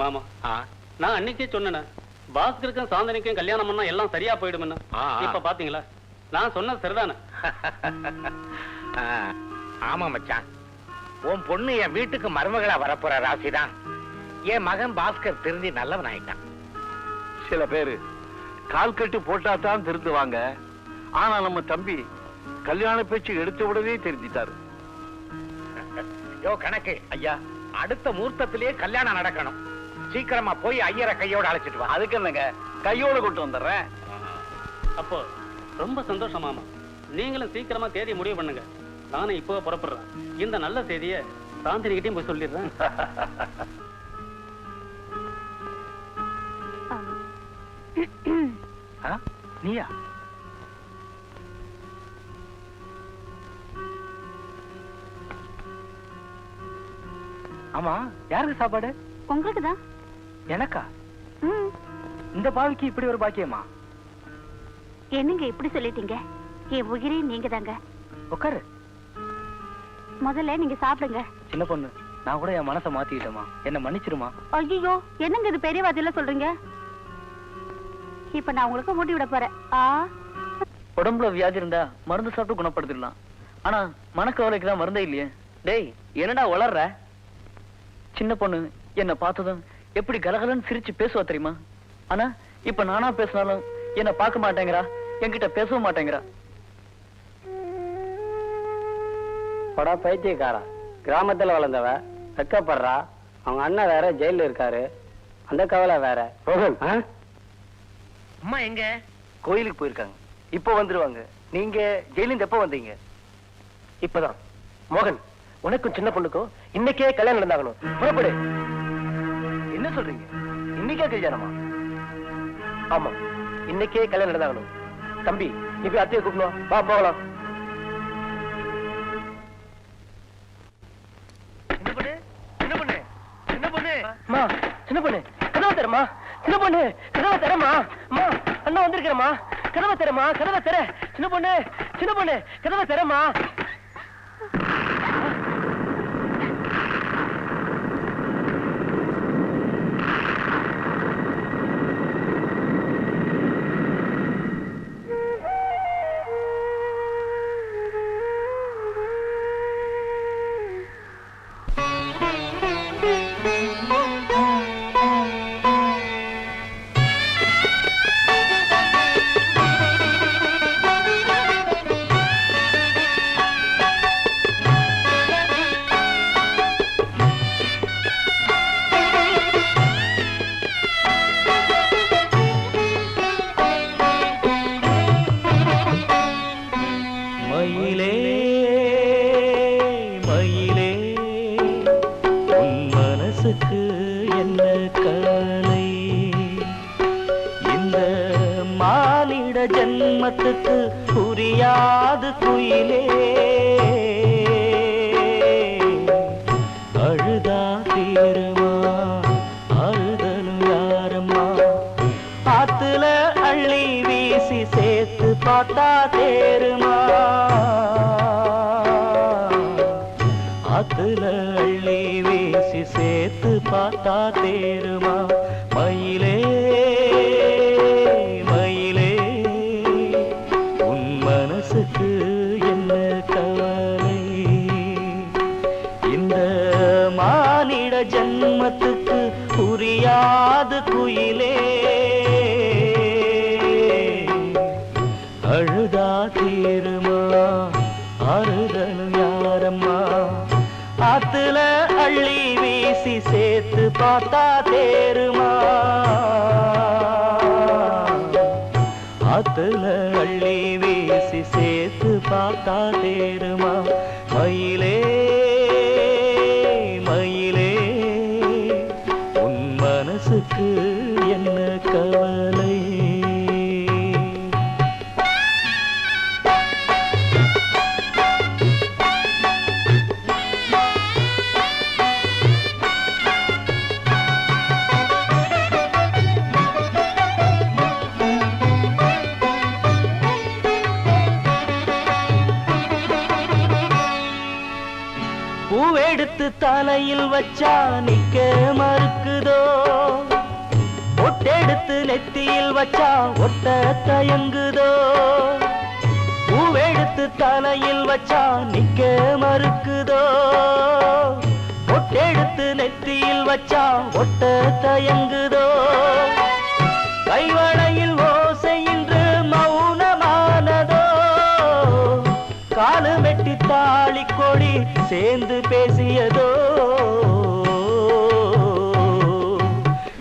மாமா, நான் அன்னைக்கே சொன்னேன், பாஸ்கருக்கும் சாந்தனிக்கும் கல்யாணம் பண்ணா எல்லாம் சரியா போயிடும்னு. இப்ப பாத்தீங்களா, நான் சொன்னது சரிதானே? ஆமா மச்சான், உன் பொண்ணு என் வீட்டுக்கு மருமகளா வரப்போற ராசிதான். என் மகன் பாஸ்கர் திருந்தி நல்லவன் ஆயிட்டான். சில பேரு கால் கட்டு போட்டா தான் திருந்துவாங்க. ஆனா நம்ம தம்பி கல்யாண பேச்சு எடுத்த உடனே தெரிஞ்சிட்டாரு. யோ கணக்கு ஐயா, அடுத்த முகூர்த்தத்திலேயே கல்யாணம் நடக்கணும். சீக்கிரமா போய் ஐயரை கையோட அழைச்சிட்டு வா. அதுக்கு என்னங்க, கையோட கூட்டு வந்துடுறேன். அப்போ ரொம்ப சந்தோஷம் மாமா. நீங்களும் சீக்கிரமா தேதி முடிவு பண்ணுங்க. நானும் இப்போ புறப்படுறேன். இந்த நல்ல செய்தியை சாந்தினிகிட்டையும் போய் சொல்லிடுறேன். நீயா? ஆமா, யாருக்கு சாப்பாடு? உங்களுக்கு தான். எனக்கா? இந்த பாவிக்கு இப்படி ஒரு பாக்கியமா? என்னங்க இப்படி சொல்லிட்டீங்க? என் உயிரே நீங்க தாங்க. உட்காரு. முதல்ல நீங்க சாப்பிடுங்க. சின்ன பொண்ணு, நான் கூட என் மனசை மாத்திக்கிட்டேமா, என்ன மன்னிச்சிருமா. ஐயோ, என்னங்க இது பெரிய வார்த்தையில சொல்றீங்க? இப்ப நான் உங்களுக்கு மூட்டி விட போறேன். உடம்புல வியாதி இருந்தா மருந்து சாப்பிட்டு குணப்படுத்திடலாம். ஆனா மனக்கவலைக்கு தான் மருந்தே இல்லையே. டேய், என்னடா வளர்ற? சின்ன பொண்ணு என்ன பார்த்ததும் எப்படி கலகலன்னு சிரிச்சு பேசுவா தெரியுமா? ஆனா இப்ப நானா பேசினாலும் என்ன பார்க்க மாட்டேங்கிறா, என்கிட்ட பேசவும் மாட்டேங்கிறா. படா பைத்தியக்காரா, கிராமத்துல வளர்ந்தவ வெக்கப்படுறா. அவங்க அண்ணன் வேற ஜெயில இருக்காரு, அந்த கவலை வேற. அம்மா எங்க? கோயிலுக்கு போயிருக்காங்க, இப்போ வந்துருவாங்க. நீங்க ஜெயிலிருந்து எப்போ வந்தீங்க? இப்பதான். மோகன், உனக்கும் சின்ன பொண்ணுக்கும் இன்னைக்கே கல்யாணம் நடந்தாகணும். புறப்படு. என்ன சொல்றீங்க? இன்னைக்கே கல்யாணமா? ஆமா, இன்னைக்கே கல்யாணம் நடந்தாகணும். தம்பி, நீ போய் அத்தையை கூப்பிடணும். வா போகலாம். சின்ன பொண்ணு, கதவை தரமா. சின்ன பொண்ணு, கதவை தரமா. அம்மா, அண்ணா வந்திருக்கிறமா. கதவை தரமா, கதவை தர. சின்ன பொண்ணு, சின்ன பொண்ணு, கதவை தரமா. ஜன்மத்துக்கு புரியாது குயிலே அழுதா தீருமா அழுதலும் யாரம்மா ஆத்துல அள்ளி வீசி சேர்த்து பார்த்தா தேருமா ஆத்துல அள்ளி வீசி சேர்த்து பார்த்தா தேருமா மயிலே மயிலே உன் மனசுக்கு என்ன கவலை இந்த மானிட ஜன்மத்துக்கு புரியாது குயிலே அழுதா தீருமா அறுதலும் யாரம்மா ஆத்துல அள்ளி வீசி சேர்த்து பார்த்தா தேருமா ஆத்துல அள்ளி வீசி சேர்த்து பார்த்தா தேருமா மயிலே மயிலே உன் மனசுக்கு என்ன கவலை பூவெடுத்து தலையில் வச்சா நிக்க மறுக்குதோ ஒட்டெடுத்து நெத்தியில் வச்சா ஒட்ட தயங்குதோ பூவெடுத்து தலையில் வச்சா நிக்க மறுக்குதோ ஒட்டெடுத்து நெத்தியில் வச்சா ஒட்ட தயங்குதோ கைவளையில் ஓசை இன்று மௌனமானதோ காலு வெட்டி தாளி கொடி சேர்ந்து பேசியதோ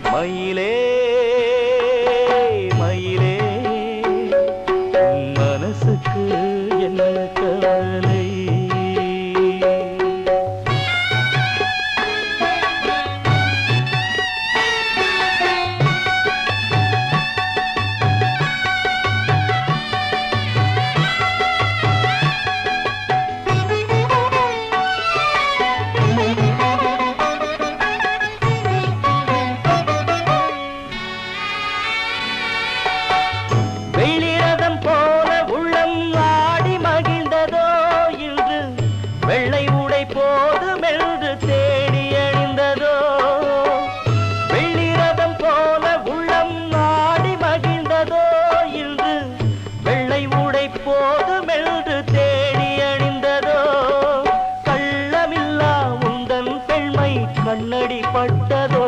மயிலே மயிலே உன் மனசுக்கு என்ன கவலை கண்ணடி பட்டதோ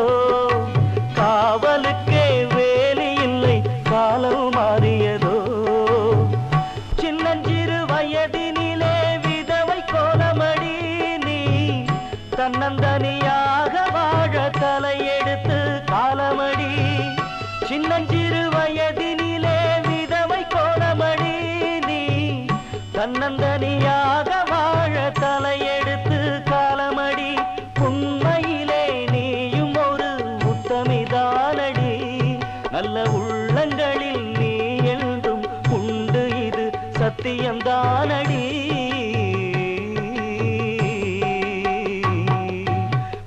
காவலுக்கே வேலி இல்லை காலம் மாறியதோ சின்னஞ்சிறு வயதினிலே விதவை கோலமடி நீ தன்னந்தனியாக வாழ தலையெடுத்து காலமடி சின்னஞ்சிறு வயதினிலே விதவை கோலமடி நீ தன்னந்தனியாக வாழ தலையெடுத்து காலமடி உண்மையிலே நீயும் ஒரு உத்தமிதானடி நல்ல உள்ளங்களில் நீ என்றும் உண்டு இது சத்தியம்தானடி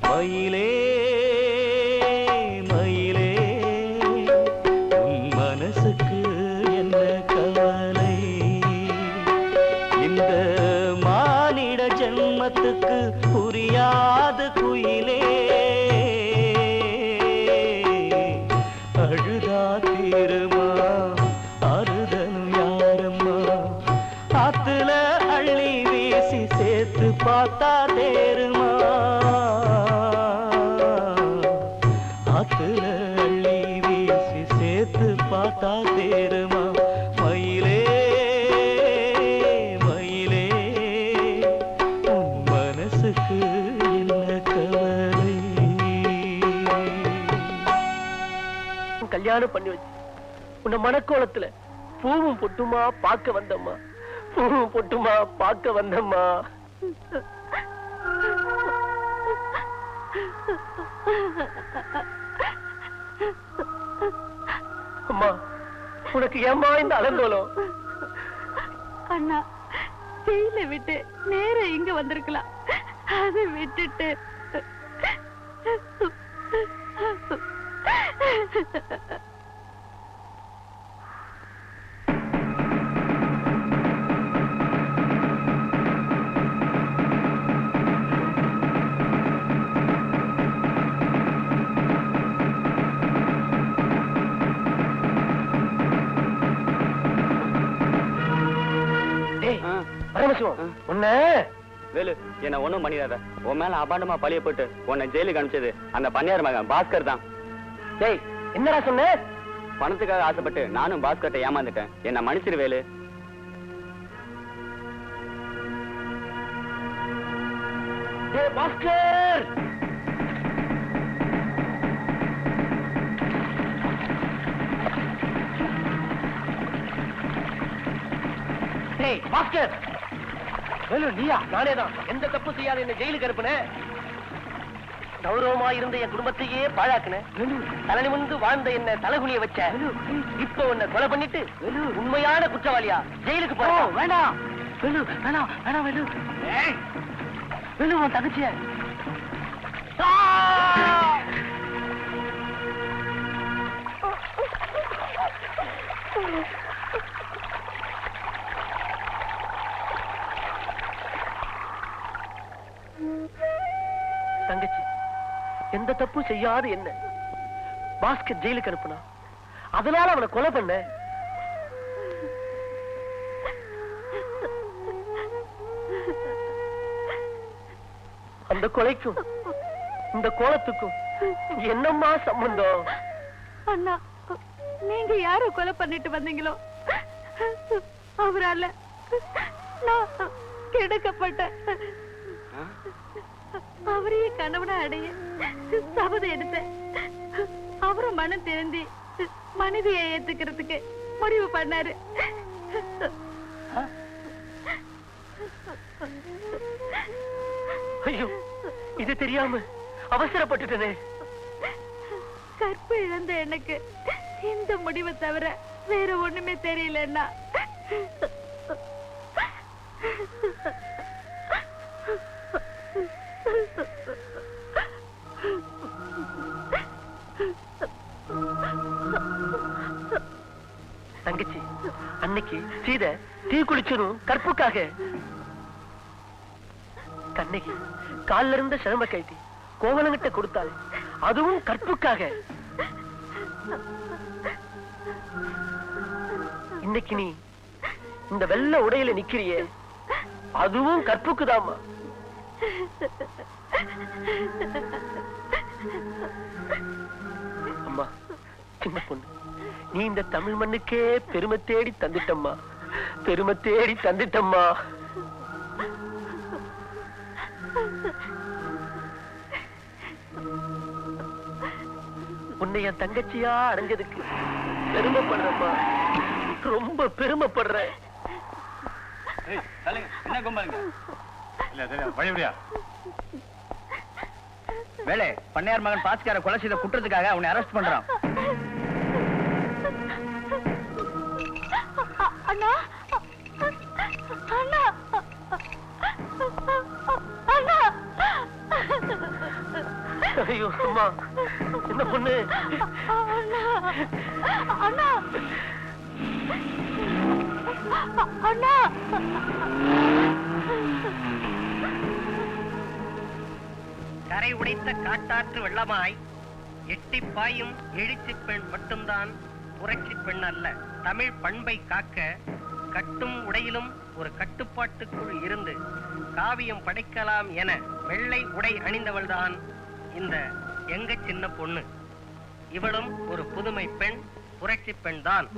மயிலே மயிலே உன் மனசுக்கு என்ன கவலை இந்த மானிட ஜன்மத்துக்கு புரியாது குயிலே அழுதா தீருமா அறுதலும் யாரம்மா ஆத்துல அள்ளி வீசி சேர்த்து பார்த்தா தேருமா ஆத்துல அள்ளி வீசி சேர்த்து பார்த்தா தேருமா மயிலே மயிலே உன் மனசுக்கு என்ன கவலை கல்யாணம் பண்ணி வச்சு உன்னை மனக்கோலத்துல பூவும் பொட்டுமா பார்க்க வந்தம்மா பூவும் பொட்டுமா பார்க்க வந்தம்மா அம்மா உனக்கு ஏமா இந்த அலங்கோலம்? அண்ணா ஜெயில விட்டு நேர இங்க வந்திருக்கலாம். அதை விட்டுட்டு உன்ன வேலு என்ன ஒண்ணும் பண்ணிடாத. உன் மேல அபாண்டமா பழிய போட்டு உன்னை ஜெயிலுக்கு அனுப்பிச்சது அந்த பண்ணையார் மகன் பாஸ்கர் தான். டேய் என்னடா சொன்ன? பணத்துக்காக ஆசைப்பட்டு நானும் பாஸ்கர்ட்ட ஏமாந்துட்டேன். என்ன மன்னிச்சிரு வேலு. டேய் பாஸ்கர், டேய் பாஸ்கர். வேலு நீயா? நானேதான். எந்த தப்பு செய்யாத என்ன ஜெயிலுக்கு அனுப்புன. கௌரவமா இருந்த என் குடும்பத்தையே பாழாக்குன. தலை நிமிர்ந்து வாழ்ந்த என்ன தலைகுனிய வச்ச. இப்ப உன்னை கொலை பண்ணிட்டு உண்மையான குற்றவாளியா ஜெயிலுக்கு போ. வேண்டாம் வேலு, வேணாம் வேணாம் வேலு. வேலு உன் தங்கச்சிய தங்கச்சி எந்த தப்பு செய்யாத என்ன பாஸ்கர் ஜெயிலுக்கு அனுப்புனா. அதனால அவனை கொலை பண்ண. அந்த கொலைக்கும் இந்த கோலத்துக்கும் என்னம்மா சம்பந்தம்? அண்ணா நீங்க யார கொலை பண்ணிட்டு வந்தீங்களோ அவரால நான் கெடுக்கப்பட்டேன். அவரையே கணவனை அடைய சபதம் எடுத்தேன். அவரும் மனம் திருந்தி மனைவியை ஏத்துக்கிறதுக்கு முடிவு பண்ணாரு. ஐயோ இது தெரியாம அவசரப்பட்டுட்டனே. கற்பு இழந்த எனக்கு இந்த முடிவை தவிர வேற ஒண்ணுமே தெரியலன்னா. தங்கச்சி அன்னைக்கு சீதை தீ குளிச்சதும் கற்புக்காக. கண்ணகி கால்ல இருந்த சிரம கைட்டி கோவலங்கிட்ட கொடுத்தாள். அதுவும் கற்புக்காக. இன்னைக்கு நீ இந்த வெள்ளை உடையில நிக்கிறியே அதுவும் கற்புக்குதாமா. அம்மா சின்ன பொண்ணு, நீ இந்த தமிழ் மண்ணுக்கே பெருமை தேடி தந்துட்டம்மா. பெருமை தேடி தந்துட்டம்மா. உன்னை என் தங்கச்சியா அடைஞ்சதுக்கு பெருமைப்படுறம்மா. ரொம்ப பெருமைப்படுறேன். என்ன கும்பலுங்க? வழிபடியா வேலை பண்ணையார் மகன் பாஸ்கரை கொலை செய்த குற்றத்துக்காக அவனை அரெஸ்ட் பண்றான். அண்ணா அண்ணா அண்ணா. ஐயோ அம்மா என்ன பொண்ணு? அண்ணா அண்ணா. கரை உடைத்த காட்டாற்று வெள்ளமாய் எட்டி பாயும் எழுச்சி பெண் மட்டும்தான் புரட்சி பெண் அல்ல. தமிழ் பண்பை காக்க கட்டும் உடையிலும் ஒரு கட்டுப்பாட்டுக்குள் இருந்து காவியம் படைக்கலாம் என வெள்ளை உடை அணிந்தவள்தான் இந்த எங்க சின்ன பொண்ணு. இவளும் ஒரு புதுமை பெண், புரட்சி பெண் தான்.